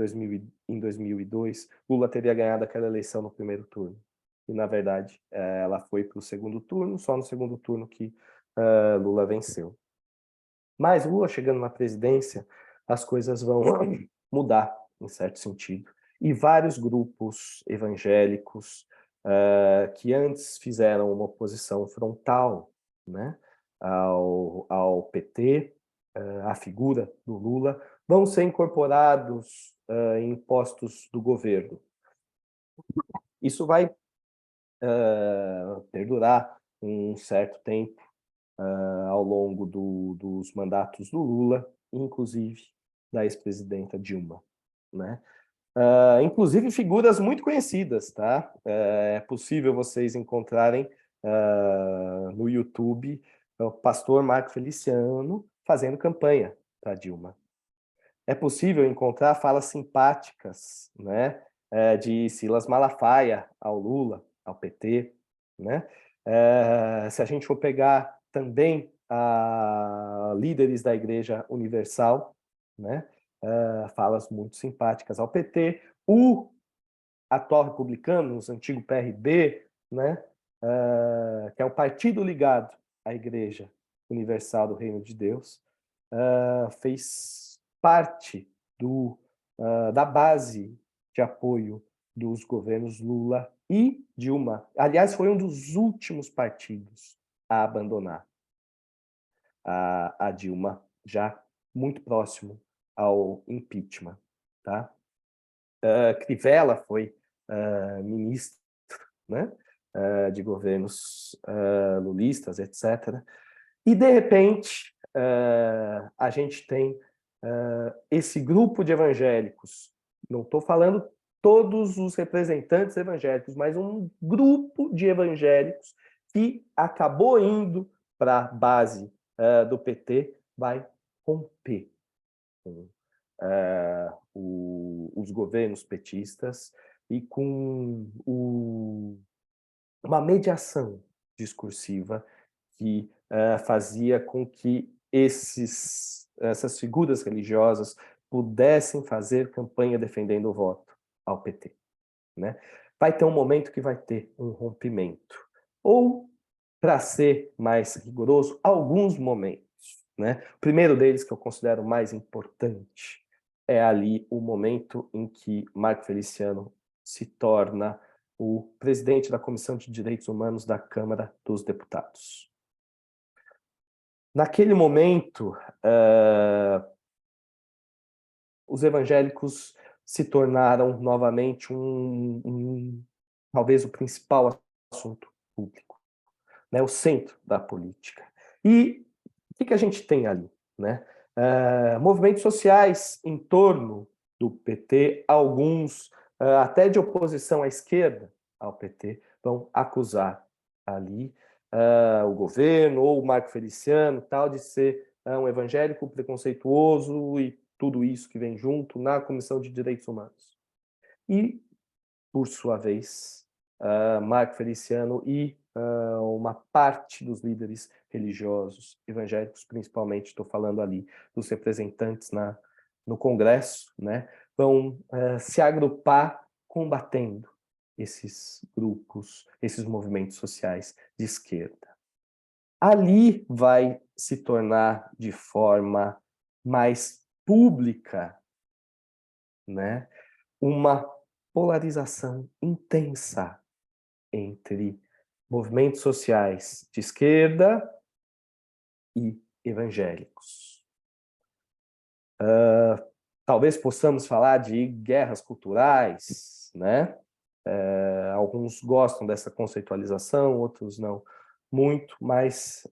2002, Lula teria ganhado aquela eleição no primeiro turno. E, na verdade, ela foi para o segundo turno, só no segundo turno que Lula venceu. Mas Lula chegando na presidência, as coisas vão mudar, em certo sentido. E vários grupos evangélicos que antes fizeram uma oposição frontal, né, ao PT, à figura do Lula, vão ser incorporados em postos do governo. Isso vai perdurar um certo tempo ao longo dos mandatos do Lula, inclusive da ex-presidenta Dilma, né? Inclusive figuras muito conhecidas, tá? É possível vocês encontrarem no YouTube o pastor Marco Feliciano fazendo campanha para Dilma. É possível encontrar falas simpáticas, né, de Silas Malafaia ao Lula, ao PT, né? Se a gente for pegar também líderes da Igreja Universal, né, falas muito simpáticas ao PT, o atual Republicanos, antigo PRB, né, que é o partido ligado à Igreja Universal do Reino de Deus, fez parte da base de apoio dos governos Lula e Dilma. Aliás, foi um dos últimos partidos a abandonar a Dilma, já muito próximo ao impeachment. Tá? Crivella foi ministro, né, de governos lulistas, etc. E, de repente, a gente tem esse grupo de evangélicos, não estou falando todos os representantes evangélicos, mas um grupo de evangélicos que acabou indo para a base do PT, vai romper com os governos petistas e com uma mediação discursiva que fazia com que essas figuras religiosas pudessem fazer campanha defendendo o voto ao PT. Né? Vai ter um momento que vai ter um rompimento. Ou, para ser mais rigoroso, alguns momentos. Né? O primeiro deles, que eu considero mais importante, é ali o momento em que Marco Feliciano se torna o presidente da Comissão de Direitos Humanos da Câmara dos Deputados. Naquele momento, os evangélicos se tornaram novamente talvez o principal assunto público, né? O centro da política. E o que a gente tem ali? Né? Movimentos sociais em torno do PT, alguns até de oposição à esquerda ao PT, vão acusar ali o governo ou o Marco Feliciano tal de ser um evangélico preconceituoso e tudo isso que vem junto na Comissão de Direitos Humanos. E, por sua vez, Marco Feliciano e uma parte dos líderes religiosos evangélicos, principalmente, estou falando ali dos representantes no Congresso, né, vão se agrupar combatendo esses grupos, esses movimentos sociais de esquerda. Ali vai se tornar de forma mais pública, né, uma polarização intensa entre movimentos sociais de esquerda e evangélicos. Talvez possamos falar de guerras culturais, né? Alguns gostam dessa conceitualização, outros não muito, mas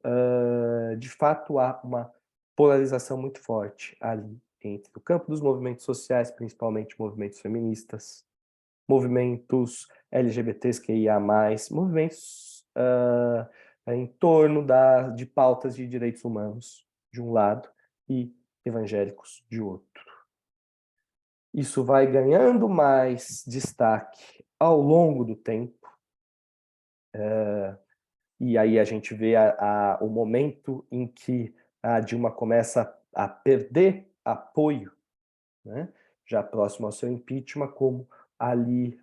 de fato há uma polarização muito forte ali entre o campo dos movimentos sociais, principalmente movimentos feministas, movimentos LGBTQIA+, movimentos em torno de pautas de direitos humanos, de um lado, e evangélicos, de outro. Isso vai ganhando mais destaque ao longo do tempo, e aí a gente vê o momento em que a Dilma começa a perder apoio, né, já próximo ao seu impeachment, como ali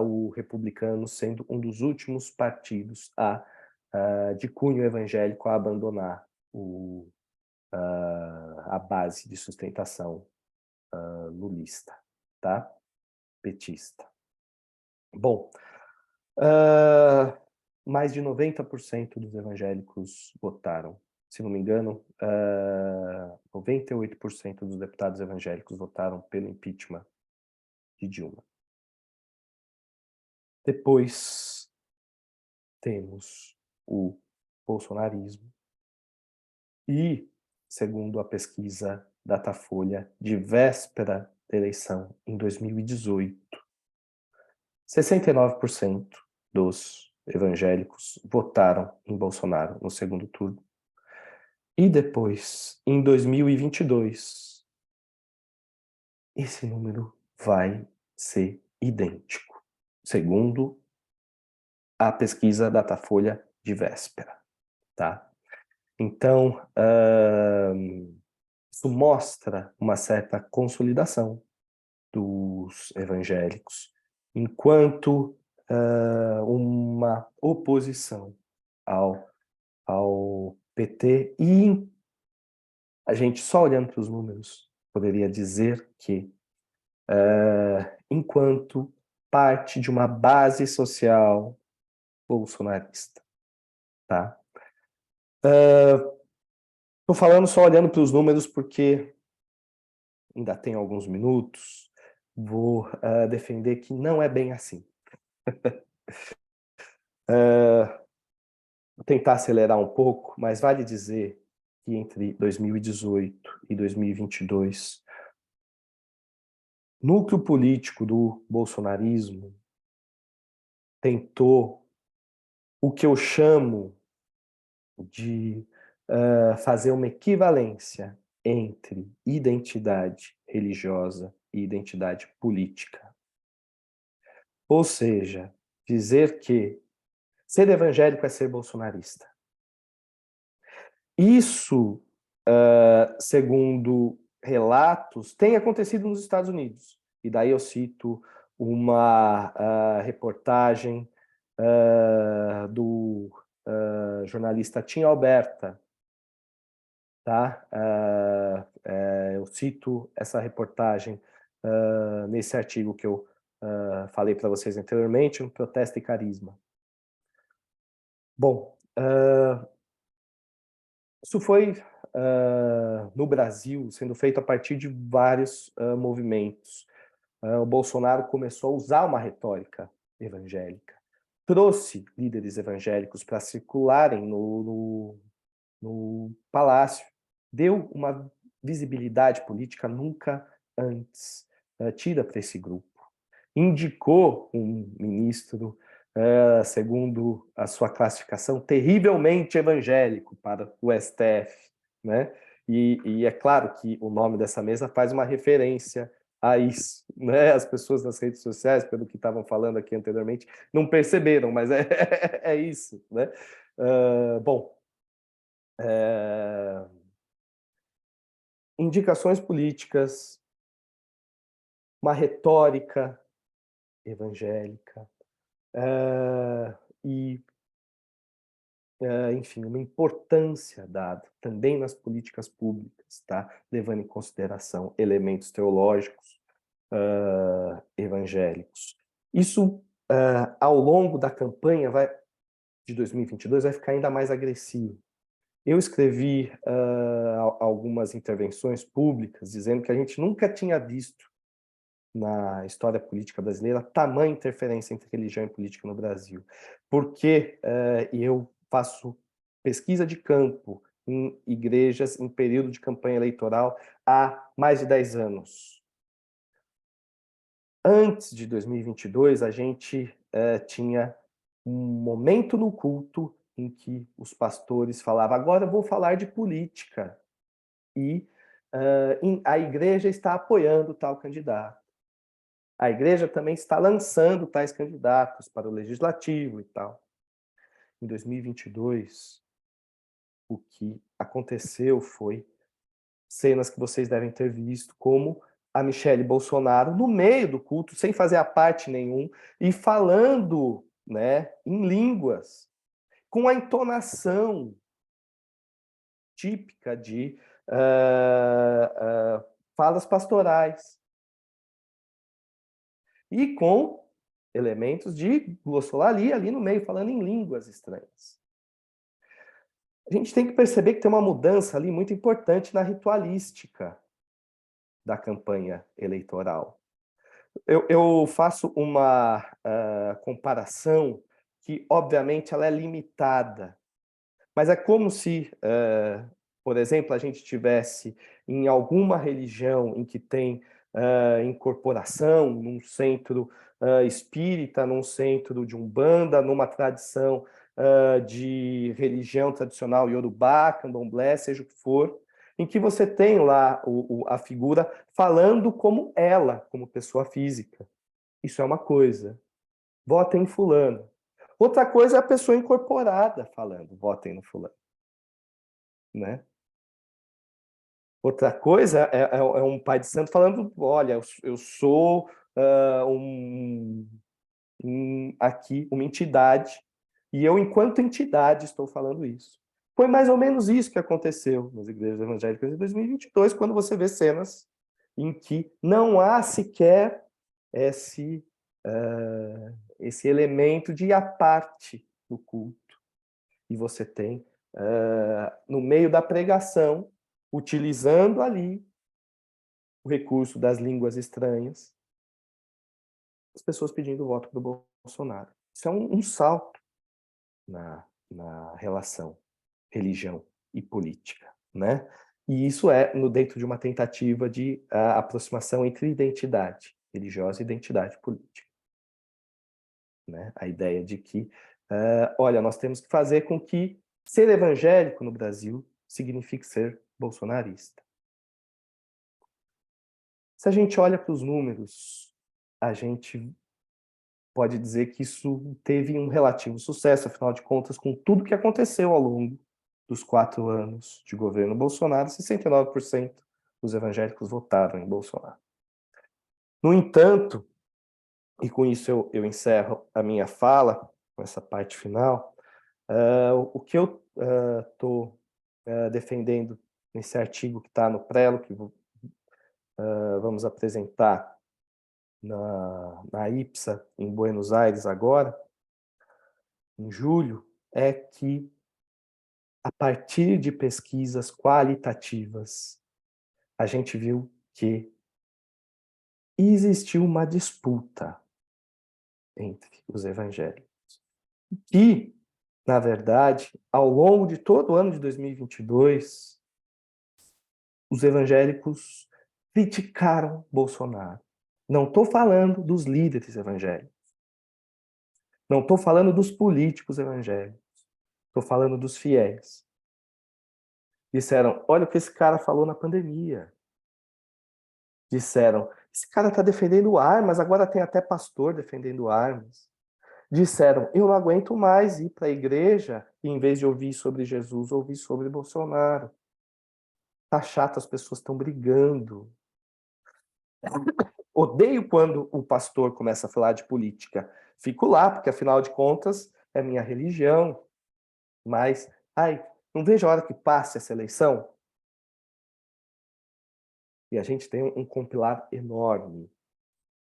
o republicano sendo um dos últimos partidos de cunho evangélico a abandonar a base de sustentação lulista, tá? Petista. Bom, mais de 90% dos evangélicos votaram. Se não me engano, 98% dos deputados evangélicos votaram pelo impeachment de Dilma. Depois temos o bolsonarismo e, segundo a pesquisa Datafolha de véspera da eleição em 2018, 69% dos evangélicos votaram em Bolsonaro no segundo turno. E depois, em 2022, esse número vai ser idêntico, segundo a pesquisa Datafolha de véspera, tá? Então, isso mostra uma certa consolidação dos evangélicos, enquanto uma oposição ao PT, e a gente só olhando para os números poderia dizer que enquanto parte de uma base social bolsonarista, tá? Estou falando só olhando para os números porque ainda tem alguns minutos. Vou defender que não é bem assim. Vou tentar acelerar um pouco, mas vale dizer que entre 2018 e 2022, o núcleo político do bolsonarismo tentou o que eu chamo de fazer uma equivalência entre identidade religiosa e identidade política. Ou seja, dizer que ser evangélico é ser bolsonarista. Isso, segundo relatos, tem acontecido nos Estados Unidos. E daí eu cito uma reportagem do jornalista Tim Alberta. Tá? Eu cito essa reportagem nesse artigo que eu falei para vocês anteriormente, um Protesto e Carisma. Bom, isso foi no Brasil sendo feito a partir de vários movimentos. O Bolsonaro começou a usar uma retórica evangélica, trouxe líderes evangélicos para circularem no palácio, deu uma visibilidade política nunca antes tida para esse grupo. Indicou um ministro, segundo a sua classificação, terrivelmente evangélico para o STF, né? E é claro que o nome dessa mesa faz uma referência a isso, né? As pessoas nas redes sociais, pelo que estavam falando aqui anteriormente, não perceberam, mas é isso, né? Bom, indicações políticas, uma retórica evangélica e, enfim, uma importância dada também nas políticas públicas, tá? Levando em consideração elementos teológicos evangélicos. Isso, ao longo da campanha de 2022, vai ficar ainda mais agressivo. Eu escrevi algumas intervenções públicas dizendo que a gente nunca tinha visto na história política brasileira tamanha interferência entre religião e política no Brasil. Porque eu faço pesquisa de campo em igrejas em período de campanha eleitoral há mais de 10 anos. Antes de 2022, a gente tinha um momento no culto em que os pastores falavam, agora eu vou falar de política, e a igreja está apoiando tal candidato. A igreja também está lançando tais candidatos para o legislativo e tal. Em 2022, o que aconteceu foi cenas que vocês devem ter visto, como a Michelle Bolsonaro, no meio do culto, sem fazer a parte nenhum, e falando, né, em línguas, com a entonação típica de falas pastorais. E com elementos de glossolalia ali no meio, falando em línguas estranhas. A gente tem que perceber que tem uma mudança ali muito importante na ritualística da campanha eleitoral. Eu faço uma comparação que, obviamente, ela é limitada, mas é como se, por exemplo, a gente tivesse em alguma religião em que tem incorporação, num centro espírita, num centro de umbanda, numa tradição de religião tradicional iorubá, candomblé, seja o que for, em que você tem lá a figura falando como ela, como pessoa física. Isso é uma coisa. Votem em fulano. Outra coisa é a pessoa incorporada falando, votem no fulano. Né? Outra coisa é um pai de santo falando, olha, eu sou aqui uma entidade, e eu, enquanto entidade, estou falando isso. Foi mais ou menos isso que aconteceu nas igrejas evangélicas de 2022, quando você vê cenas em que não há sequer esse esse elemento de ir à parte do culto. E você tem, no meio da pregação, utilizando ali o recurso das línguas estranhas, as pessoas pedindo voto para o Bolsonaro. Isso é um salto na relação religião e política, né? E isso é dentro de uma tentativa de aproximação entre identidade religiosa e identidade política, né? A ideia de que, olha, nós temos que fazer com que ser evangélico no Brasil signifique ser bolsonarista. Se a gente olha para os números, a gente pode dizer que isso teve um relativo sucesso, afinal de contas, com tudo que aconteceu ao longo dos 4 anos de governo Bolsonaro, 69% dos evangélicos votaram em Bolsonaro. No entanto, e com isso eu encerro a minha fala, com essa parte final, o que eu estou defendendo nesse artigo que está no Prelo, que vamos apresentar na IPSA, em Buenos Aires agora, em julho, é que, a partir de pesquisas qualitativas, a gente viu que existiu uma disputa entre os evangélicos. E, na verdade, ao longo de todo o ano de 2022, os evangélicos criticaram Bolsonaro. Não estou falando dos líderes evangélicos. Não estou falando dos políticos evangélicos. Estou falando dos fiéis. Disseram, olha o que esse cara falou na pandemia. Disseram, esse cara está defendendo armas, agora tem até pastor defendendo armas. Disseram, eu não aguento mais ir para a igreja e, em vez de ouvir sobre Jesus, ouvir sobre Bolsonaro. Tá chato, as pessoas estão brigando. Odeio quando o pastor começa a falar de política. Fico lá, porque afinal de contas é minha religião. Mas, não vejo a hora que passe essa eleição. E a gente tem um compilar enorme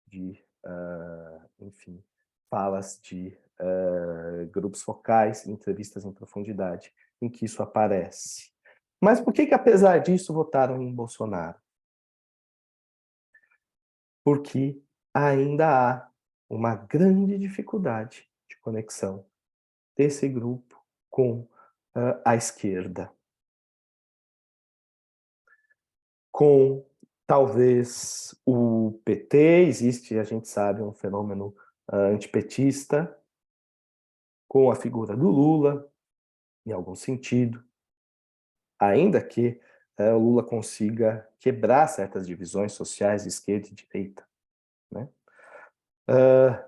de, enfim, falas de grupos focais, entrevistas em profundidade, em que isso aparece. Mas por que, apesar disso, votaram em Bolsonaro? Porque ainda há uma grande dificuldade de conexão desse grupo com a esquerda. Com, talvez, o PT, existe, a gente sabe, um fenômeno antipetista, com a figura do Lula, em algum sentido, ainda que o Lula consiga quebrar certas divisões sociais de esquerda e direita, né?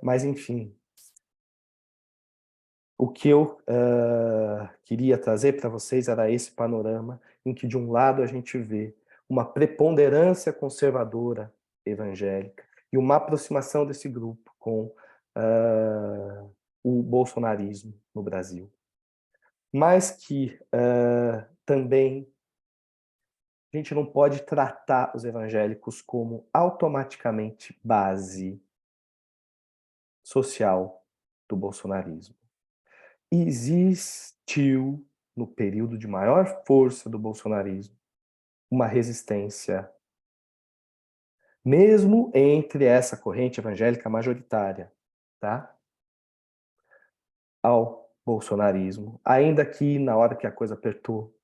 Mas, enfim, o que eu queria trazer para vocês era esse panorama em que, de um lado, a gente vê uma preponderância conservadora evangélica e uma aproximação desse grupo com o bolsonarismo no Brasil. Mas que também a gente não pode tratar os evangélicos como automaticamente base social do bolsonarismo. Existiu, no período de maior força do bolsonarismo, uma resistência, mesmo entre essa corrente evangélica majoritária, tá? Ao bolsonarismo, ainda que na hora que a coisa apertou,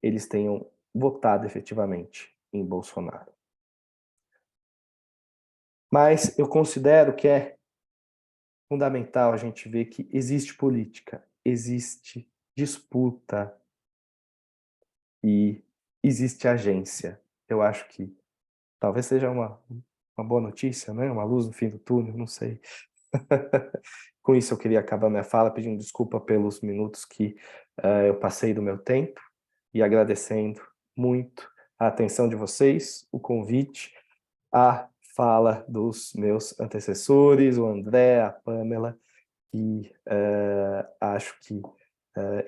eles tenham votado efetivamente em Bolsonaro. Mas eu considero que é fundamental a gente ver que existe política, existe disputa e existe agência. Eu acho que talvez seja uma boa notícia, né? Uma luz no fim do túnel, não sei. Com isso eu queria acabar minha fala pedindo desculpa pelos minutos que eu passei do meu tempo e agradecendo muito a atenção de vocês, o convite, a fala dos meus antecessores, o André, a Pamela, e acho que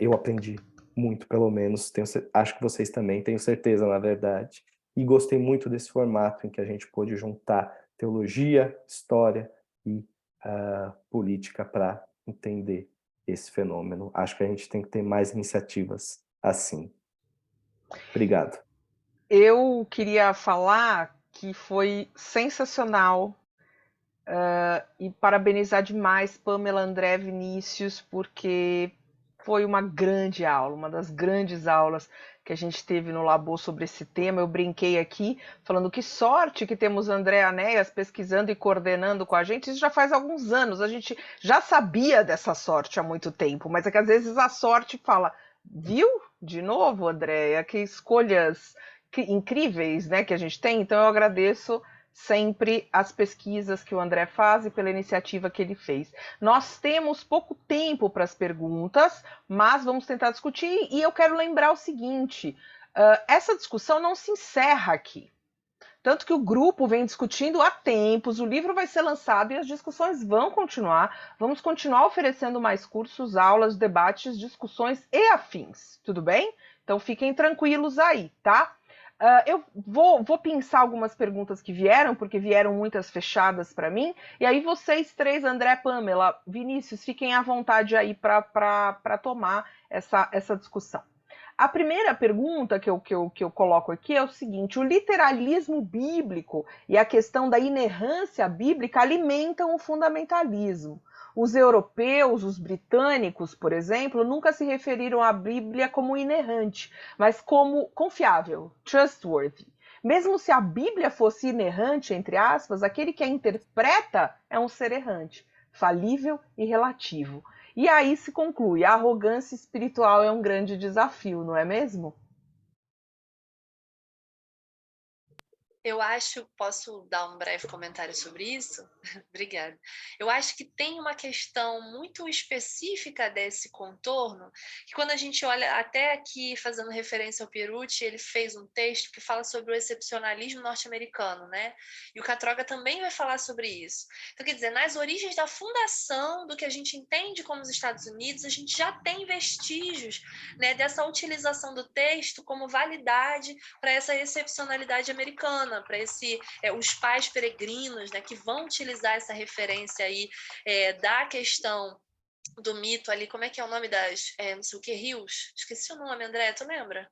eu aprendi muito, pelo menos, acho que vocês também, tenho certeza, na verdade, e gostei muito desse formato em que a gente pôde juntar teologia, história e política para entender esse fenômeno. Acho que a gente tem que ter mais iniciativas assim. Obrigado. Eu queria falar que foi sensacional e parabenizar demais Pamela, André, Vinícius, porque foi uma grande aula, uma das grandes aulas que a gente teve no Labo sobre esse tema. Eu brinquei aqui, falando que sorte que temos André Anéas pesquisando e coordenando com a gente. Isso já faz alguns anos, a gente já sabia dessa sorte há muito tempo, mas é que às vezes a sorte fala, viu? De novo, Andréia, que escolhas incríveis, né, que a gente tem. Então eu agradeço sempre as pesquisas que o André faz e pela iniciativa que ele fez. Nós temos pouco tempo para as perguntas, mas vamos tentar discutir, e eu quero lembrar o seguinte, essa discussão não se encerra aqui. Tanto que o grupo vem discutindo há tempos, o livro vai ser lançado e as discussões vão continuar. Vamos continuar oferecendo mais cursos, aulas, debates, discussões e afins, tudo bem? Então fiquem tranquilos aí, tá? Eu vou pensar algumas perguntas que vieram, porque vieram muitas fechadas para mim, e aí vocês três, André, Pamela, Vinícius, fiquem à vontade aí para tomar essa discussão. A primeira pergunta que eu coloco aqui é o seguinte: o literalismo bíblico e a questão da inerrância bíblica alimentam o fundamentalismo. Os europeus, os britânicos, por exemplo, nunca se referiram à Bíblia como inerrante, mas como confiável, trustworthy. Mesmo se a Bíblia fosse inerrante, entre aspas, aquele que a interpreta é um ser errante, falível e relativo. E aí se conclui, a arrogância espiritual é um grande desafio, não é mesmo? Eu acho, posso dar um breve comentário sobre isso? Obrigada. Eu acho que tem uma questão muito específica desse contorno, que quando a gente olha, até aqui fazendo referência ao Pierucci, ele fez um texto que fala sobre o excepcionalismo norte-americano, né? E o Catroga também vai falar sobre isso. Então, quer dizer, nas origens da fundação do que a gente entende como os Estados Unidos, a gente já tem vestígios, né, dessa utilização do texto como validade para essa excepcionalidade americana, para os pais peregrinos, né, que vão utilizar essa referência aí da questão do mito ali, como é que é o nome das, não sei o que, rios? Esqueci o nome, André, tu lembra?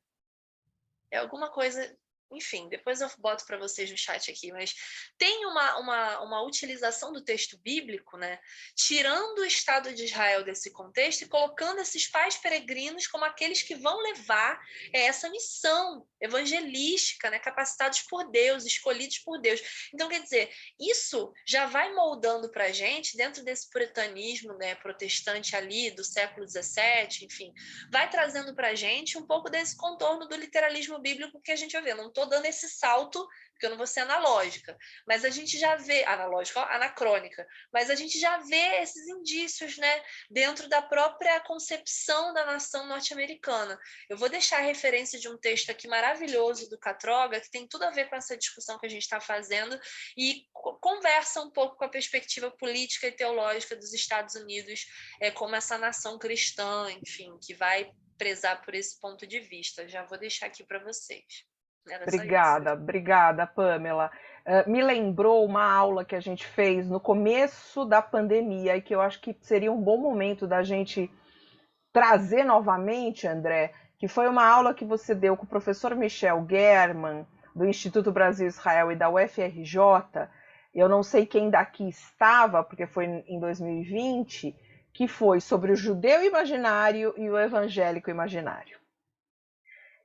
É alguma coisa... Enfim, depois eu boto para vocês no chat aqui, mas tem uma utilização do texto bíblico, né, tirando o Estado de Israel desse contexto e colocando esses pais peregrinos como aqueles que vão levar essa missão evangelística, né, capacitados por Deus, escolhidos por Deus. Então, quer dizer, isso já vai moldando para a gente, dentro desse puritanismo, né, protestante ali do século XVII, enfim, vai trazendo para a gente um pouco desse contorno do literalismo bíblico que a gente vai ver. Não estou dando esse salto, porque eu não vou ser analógica, mas a gente já vê, anacrônica, mas a gente já vê esses indícios, né, dentro da própria concepção da nação norte-americana. Eu vou deixar a referência de um texto aqui maravilhoso do Catroga, que tem tudo a ver com essa discussão que a gente está fazendo e conversa um pouco com a perspectiva política e teológica dos Estados Unidos, como essa nação cristã, enfim, que vai prezar por esse ponto de vista. Já vou deixar aqui para vocês. Obrigada, Pamela. Me lembrou uma aula que a gente fez no começo da pandemia e que eu acho que seria um bom momento da gente trazer novamente, André, que foi uma aula que você deu com o professor Michel German, do Instituto Brasil-Israel e da UFRJ. Eu não sei quem daqui estava, porque foi em 2020, que foi sobre o judeu imaginário e o evangélico imaginário.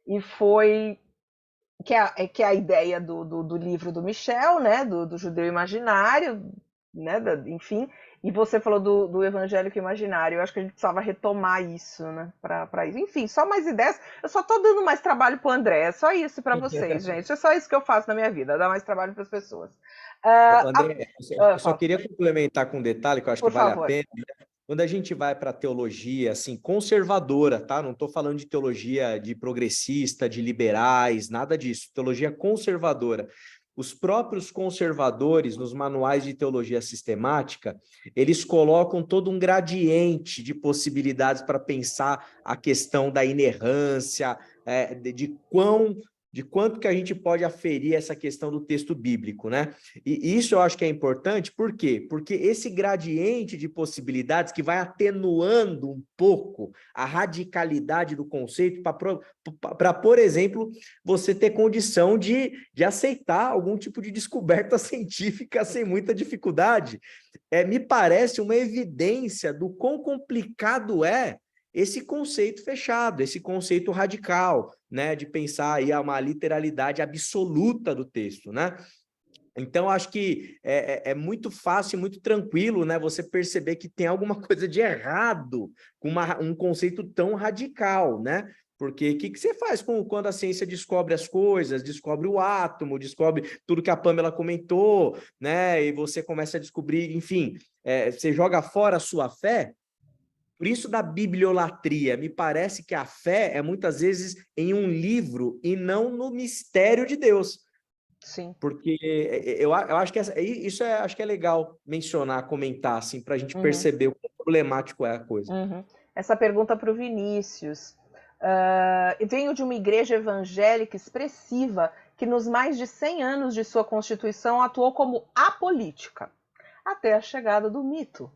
E foi... que é a ideia do livro do Michel, né, do judeu imaginário, né, enfim, e você falou do evangélico imaginário. Eu acho que a gente precisava retomar isso, né, para isso. Enfim, só mais ideias. Eu só estou dando mais trabalho para o André, é só isso para vocês, gente. É só isso que eu faço na minha vida, dar mais trabalho para as pessoas. André, eu só queria complementar com um detalhe que eu acho que vale a pena. Quando a gente vai para a teologia assim, conservadora, tá? Não estou falando de teologia de progressista, de liberais, nada disso. Teologia conservadora. Os próprios conservadores, nos manuais de teologia sistemática, eles colocam todo um gradiente de possibilidades para pensar a questão da inerrância, de quão de quanto que a gente pode aferir essa questão do texto bíblico, né? E isso eu acho que é importante, por quê? Porque esse gradiente de possibilidades que vai atenuando um pouco a radicalidade do conceito para, por exemplo, você ter condição de aceitar algum tipo de descoberta científica sem muita dificuldade. Me parece uma evidência do quão complicado é esse conceito fechado, esse conceito radical, né, de pensar aí uma literalidade absoluta do texto, né? Então, acho que é muito fácil, muito tranquilo, né, você perceber que tem alguma coisa de errado com um conceito tão radical, né? Porque o que você faz quando a ciência descobre as coisas, descobre o átomo, descobre tudo que a Pamela comentou, né? E você começa a descobrir, enfim, você joga fora a sua fé. Por isso da bibliolatria, me parece que a fé é muitas vezes em um livro e não no mistério de Deus. Sim. Porque eu acho que isso acho que é legal mencionar, comentar, assim, para a gente perceber o quão problemático é a coisa. Essa pergunta para o Vinícius. Venho de uma igreja evangélica expressiva que nos mais de 100 anos de sua constituição atuou como apolítica, até a chegada do mito.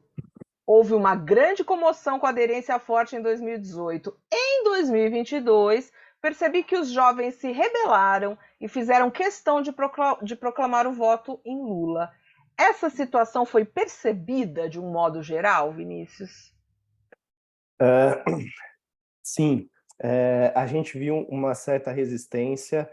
Houve uma grande comoção com aderência forte em 2018. Em 2022, percebi que os jovens se rebelaram e fizeram questão de proclamar o voto em Lula. Essa situação foi percebida de um modo geral, Vinícius? Sim, a gente viu uma certa resistência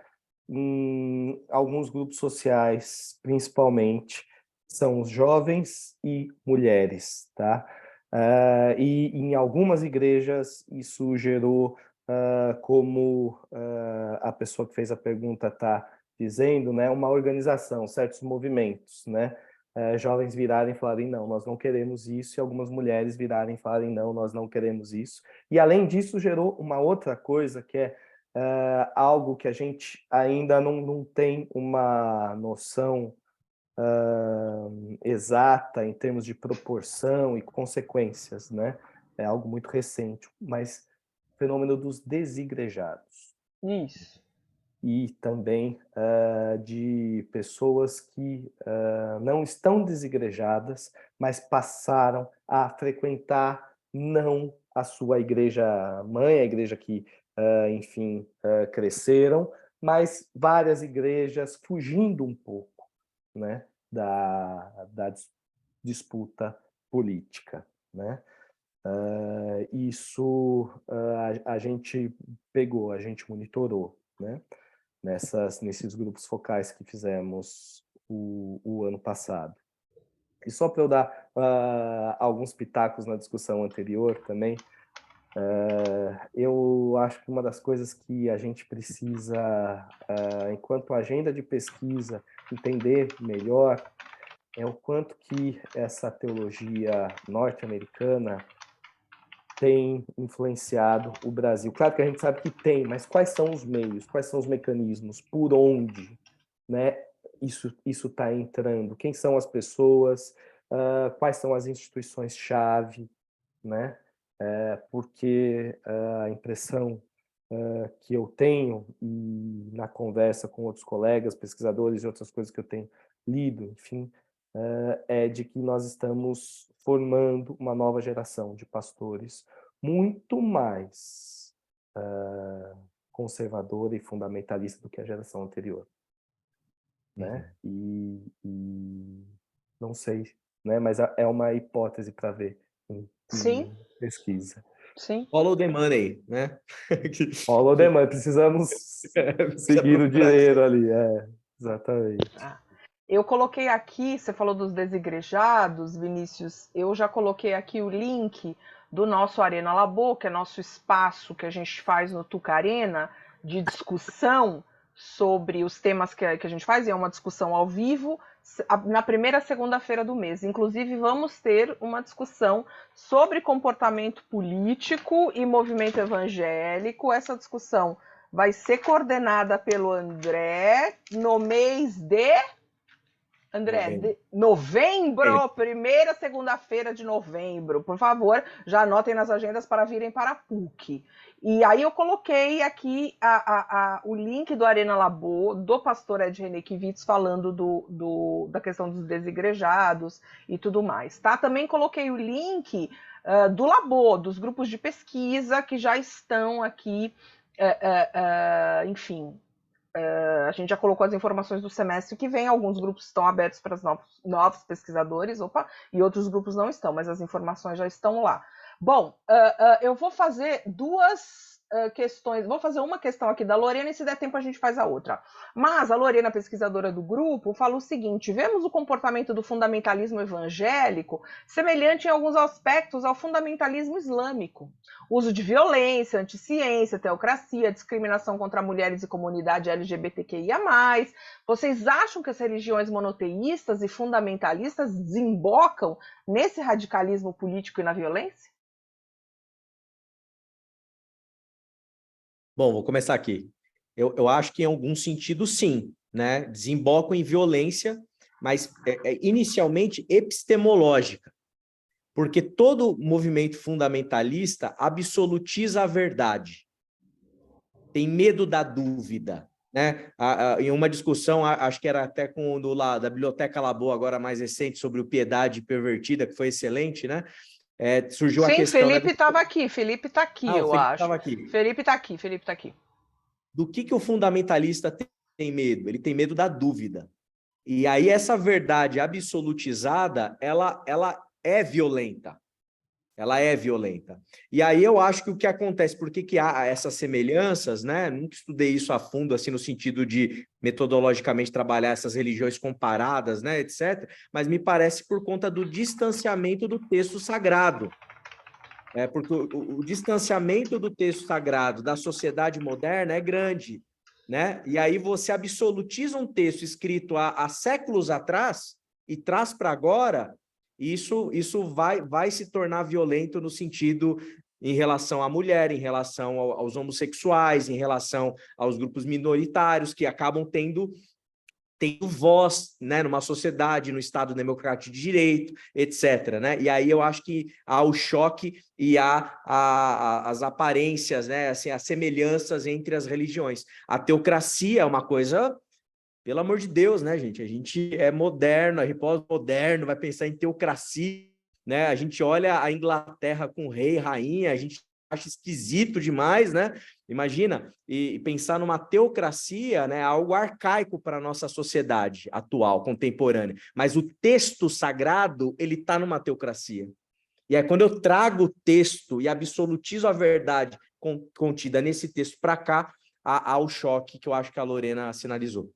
em alguns grupos sociais, principalmente, são os jovens e mulheres, tá? E em algumas igrejas isso gerou, como a pessoa que fez a pergunta está dizendo, né, uma organização, certos movimentos, né? Jovens virarem e falarem, não, nós não queremos isso, e algumas mulheres virarem e falarem, não, nós não queremos isso. E, além disso, gerou uma outra coisa, que é algo que a gente ainda não tem uma noção exata em termos de proporção e consequências, né? É algo muito recente, mas o fenômeno dos desigrejados. Isso. E também de pessoas que não estão desigrejadas, mas passaram a frequentar não a sua igreja mãe, a igreja que, enfim, cresceram, mas várias igrejas fugindo um pouco, né, da disputa política, né? Isso a gente pegou, a gente monitorou, né? Nesses grupos focais que fizemos o ano passado. E só para eu dar alguns pitacos na discussão anterior também, eu acho que uma das coisas que a gente precisa, enquanto agenda de pesquisa, entender melhor é o quanto que essa teologia norte-americana tem influenciado o Brasil. Claro que a gente sabe que tem, mas quais são os meios, quais são os mecanismos, por onde, né, isso está entrando? Quem são as pessoas? Quais são as instituições-chave? Né? Porque a impressão que eu tenho, e na conversa com outros colegas, pesquisadores e outras coisas que eu tenho lido, enfim, é de que nós estamos formando uma nova geração de pastores muito mais conservadora e fundamentalista do que a geração anterior, né? E não sei, né? Mas é uma hipótese para ver em pesquisa. Sim. Follow the money, né? Follow the money, precisamos seguir o dinheiro ali, exatamente. Eu coloquei aqui, você falou dos desigrejados, Vinícius, eu já coloquei aqui o link do nosso Arena Labo, que é nosso espaço que a gente faz no Tucarena, de discussão sobre os temas que a gente faz, e é uma discussão ao vivo, na primeira segunda-feira do mês. Inclusive, vamos ter uma discussão sobre comportamento político e movimento evangélico. Essa discussão vai ser coordenada pelo André no mês de André, novembro, primeira segunda-feira de novembro, por favor, já anotem nas agendas para virem para a PUC. E aí eu coloquei aqui o link do Arena Labo, do pastor Ed René Kivitz, falando da questão dos desigrejados e tudo mais, tá? Também coloquei o link do Labo, dos grupos de pesquisa que já estão aqui, enfim... a gente já colocou as informações do semestre que vem, alguns grupos estão abertos para os novos pesquisadores, e outros grupos não estão, mas as informações já estão lá. Bom, eu vou fazer duas questões, vou fazer uma questão aqui da Lorena e se der tempo a gente faz a outra. Mas a Lorena, pesquisadora do grupo, fala o seguinte: vemos o comportamento do fundamentalismo evangélico semelhante em alguns aspectos ao fundamentalismo islâmico. Uso de violência, anticiência, teocracia, discriminação contra mulheres e comunidade LGBTQIA+. Vocês acham que as religiões monoteístas e fundamentalistas desembocam nesse radicalismo político e na violência? Bom, vou começar aqui. Eu acho que em algum sentido, sim, né? Desembocam em violência, mas inicialmente epistemológica. Porque todo movimento fundamentalista absolutiza a verdade. Tem medo da dúvida, né? Em uma discussão, acho que era até com o da Biblioteca Labo, agora mais recente, sobre o Piedade Pervertida, que foi excelente, né? Surgiu a questão... Felipe estava aqui, Felipe está aqui, eu acho. Estava aqui. Felipe está aqui. Do que o fundamentalista tem medo? Ele tem medo da dúvida. E aí essa verdade absolutizada, ela é violenta. Ela é violenta. E aí eu acho que o que acontece, por que há essas semelhanças, né? Nunca estudei isso a fundo, assim, no sentido de metodologicamente trabalhar essas religiões comparadas, né, etc. Mas me parece por conta do distanciamento do texto sagrado. Porque o distanciamento do texto sagrado da sociedade moderna é grande, né? E aí você absolutiza um texto escrito há séculos atrás e traz para agora. Isso vai se tornar violento no sentido em relação à mulher, em relação aos homossexuais, em relação aos grupos minoritários que acabam tendo voz, né, numa sociedade, no Estado democrático de direito, etc., né? E aí eu acho que há o choque e há as aparências, né, assim, as semelhanças entre as religiões. A teocracia é uma coisa... Pelo amor de Deus, né, gente? A gente é moderno, é pós-moderno, vai pensar em teocracia, né? A gente olha a Inglaterra com rei, rainha, a gente acha esquisito demais, né? Imagina, e pensar numa teocracia, né? Algo arcaico para a nossa sociedade atual, contemporânea. Mas o texto sagrado, ele está numa teocracia. E aí, quando eu trago o texto e absolutizo a verdade contida nesse texto para cá, há o choque que eu acho que a Lorena sinalizou.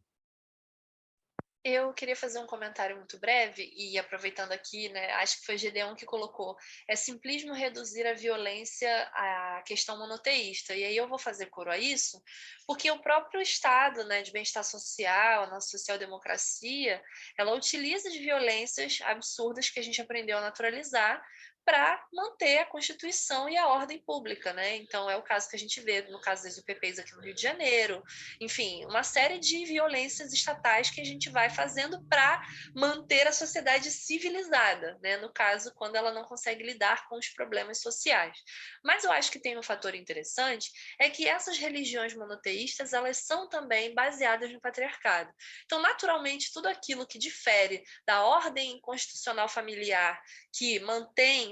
Eu queria fazer um comentário muito breve e aproveitando aqui, né, acho que foi Gedeon que colocou, é simplismo reduzir a violência à questão monoteísta. E aí eu vou fazer coro a isso, porque o próprio Estado, né, de bem-estar social, a nossa social-democracia, ela utiliza de violências absurdas que a gente aprendeu a naturalizar para manter a Constituição e a ordem pública, né? Então é o caso que a gente vê no caso das UPPs aqui no Rio de Janeiro, enfim, uma série de violências estatais que a gente vai fazendo para manter a sociedade civilizada, né? No caso, quando ela não consegue lidar com os problemas sociais. Mas eu acho que tem um fator interessante, é que essas religiões monoteístas, elas são também baseadas no patriarcado. Então, naturalmente, tudo aquilo que difere da ordem constitucional familiar, que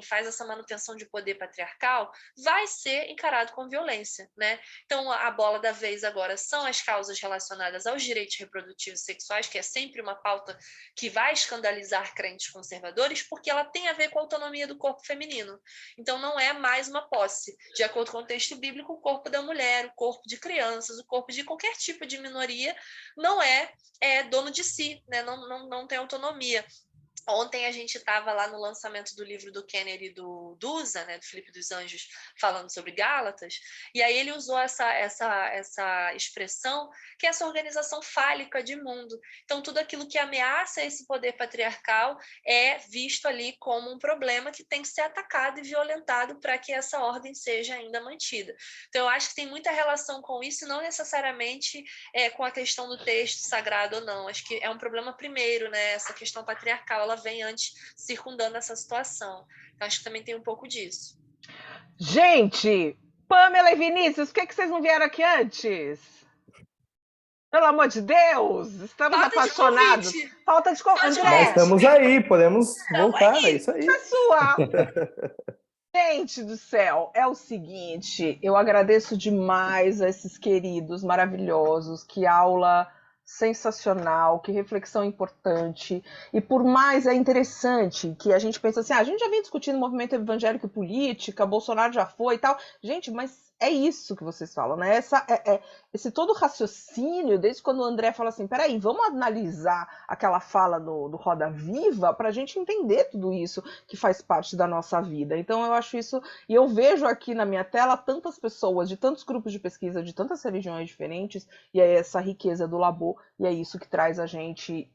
faz essa manutenção de poder patriarcal, vai ser encarado com violência, né? Então, a bola da vez agora são as causas relacionadas aos direitos reprodutivos e sexuais, que é sempre uma pauta que vai escandalizar crentes conservadores, porque ela tem a ver com a autonomia do corpo feminino. Então, não é mais uma posse. De acordo com o texto bíblico, o corpo da mulher, o corpo de crianças, o corpo de qualquer tipo de minoria não é dono de si, né? Não tem autonomia. Ontem a gente estava lá no lançamento do livro do Kennedy do Dusa, né, do Filipe dos Anjos, falando sobre Gálatas, e aí ele usou essa expressão, que é essa organização fálica de mundo. Então, tudo aquilo que ameaça esse poder patriarcal é visto ali como um problema que tem que ser atacado e violentado para que essa ordem seja ainda mantida. Então, eu acho que tem muita relação com isso, não necessariamente com a questão do texto sagrado ou não. Acho que é um problema primeiro, né? Essa questão patriarcal, ela vem antes circundando essa situação. Então, acho que também tem um pouco disso. Gente, Pamela e Vinícius, por que vocês não vieram aqui antes? Pelo amor de Deus, estamos apaixonados. Falta de convite. André, nós estamos aí, podemos voltar, é isso aí. Pessoal, gente do céu, é o seguinte, eu agradeço demais a esses queridos maravilhosos, que aula sensacional, que reflexão importante, e por mais é interessante que a gente pensa assim, a gente já vem discutindo movimento evangélico e política, Bolsonaro já foi e tal, gente, mas é isso que vocês falam, né? Esse todo raciocínio, desde quando o André fala assim, peraí, vamos analisar aquela fala do Roda Viva para a gente entender tudo isso que faz parte da nossa vida. Então eu acho isso, e eu vejo aqui na minha tela tantas pessoas de tantos grupos de pesquisa, de tantas religiões diferentes, e é essa riqueza do Labo, e é isso que traz a gente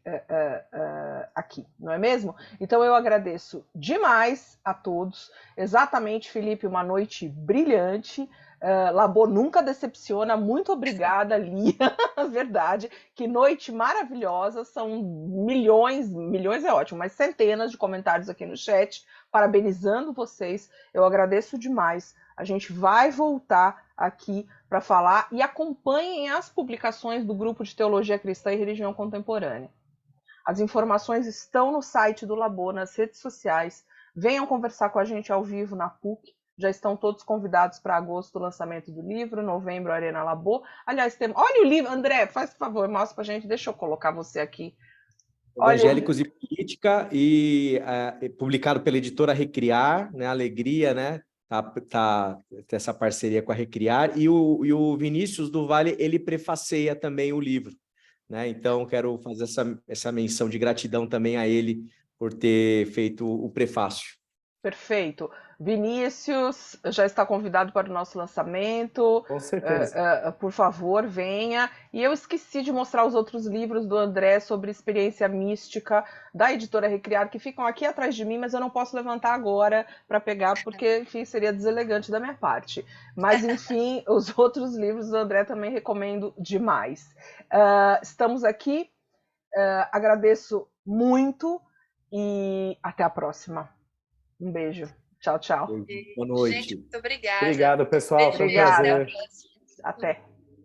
aqui, não é mesmo? Então eu agradeço demais a todos, exatamente, Felipe, uma noite brilhante. Labo nunca decepciona, muito obrigada, Lia, verdade, que noite maravilhosa, são milhões é ótimo, mas centenas de comentários aqui no chat, parabenizando vocês, eu agradeço demais, a gente vai voltar aqui para falar, e acompanhem as publicações do Grupo de Teologia Cristã e Religião Contemporânea. As informações estão no site do Labo, nas redes sociais, venham conversar com a gente ao vivo na PUC, já estão todos convidados para agosto o lançamento do livro, novembro Arena Labo. Aliás, olha o livro, André, faz por favor, mostra para a gente, deixa eu colocar você aqui. Evangélicos e Política, publicado pela editora Recriar, né? Alegria, né? Tá essa parceria com a Recriar, e o Vinícius do Vale, ele prefaceia também o livro, né? Então, quero fazer essa menção de gratidão também a ele por ter feito o prefácio. Perfeito. Vinícius já está convidado para o nosso lançamento. Com certeza. Por favor, venha. E eu esqueci de mostrar os outros livros do André sobre experiência mística da editora Recriar, que ficam aqui atrás de mim, mas eu não posso levantar agora para pegar, porque, enfim, seria deselegante da minha parte. Mas, enfim, os outros livros do André também recomendo demais. Estamos aqui. Agradeço muito e até a próxima. Um beijo. Tchau, tchau. Boa noite. Gente, muito obrigada. Obrigado, pessoal. Foi um prazer. Até.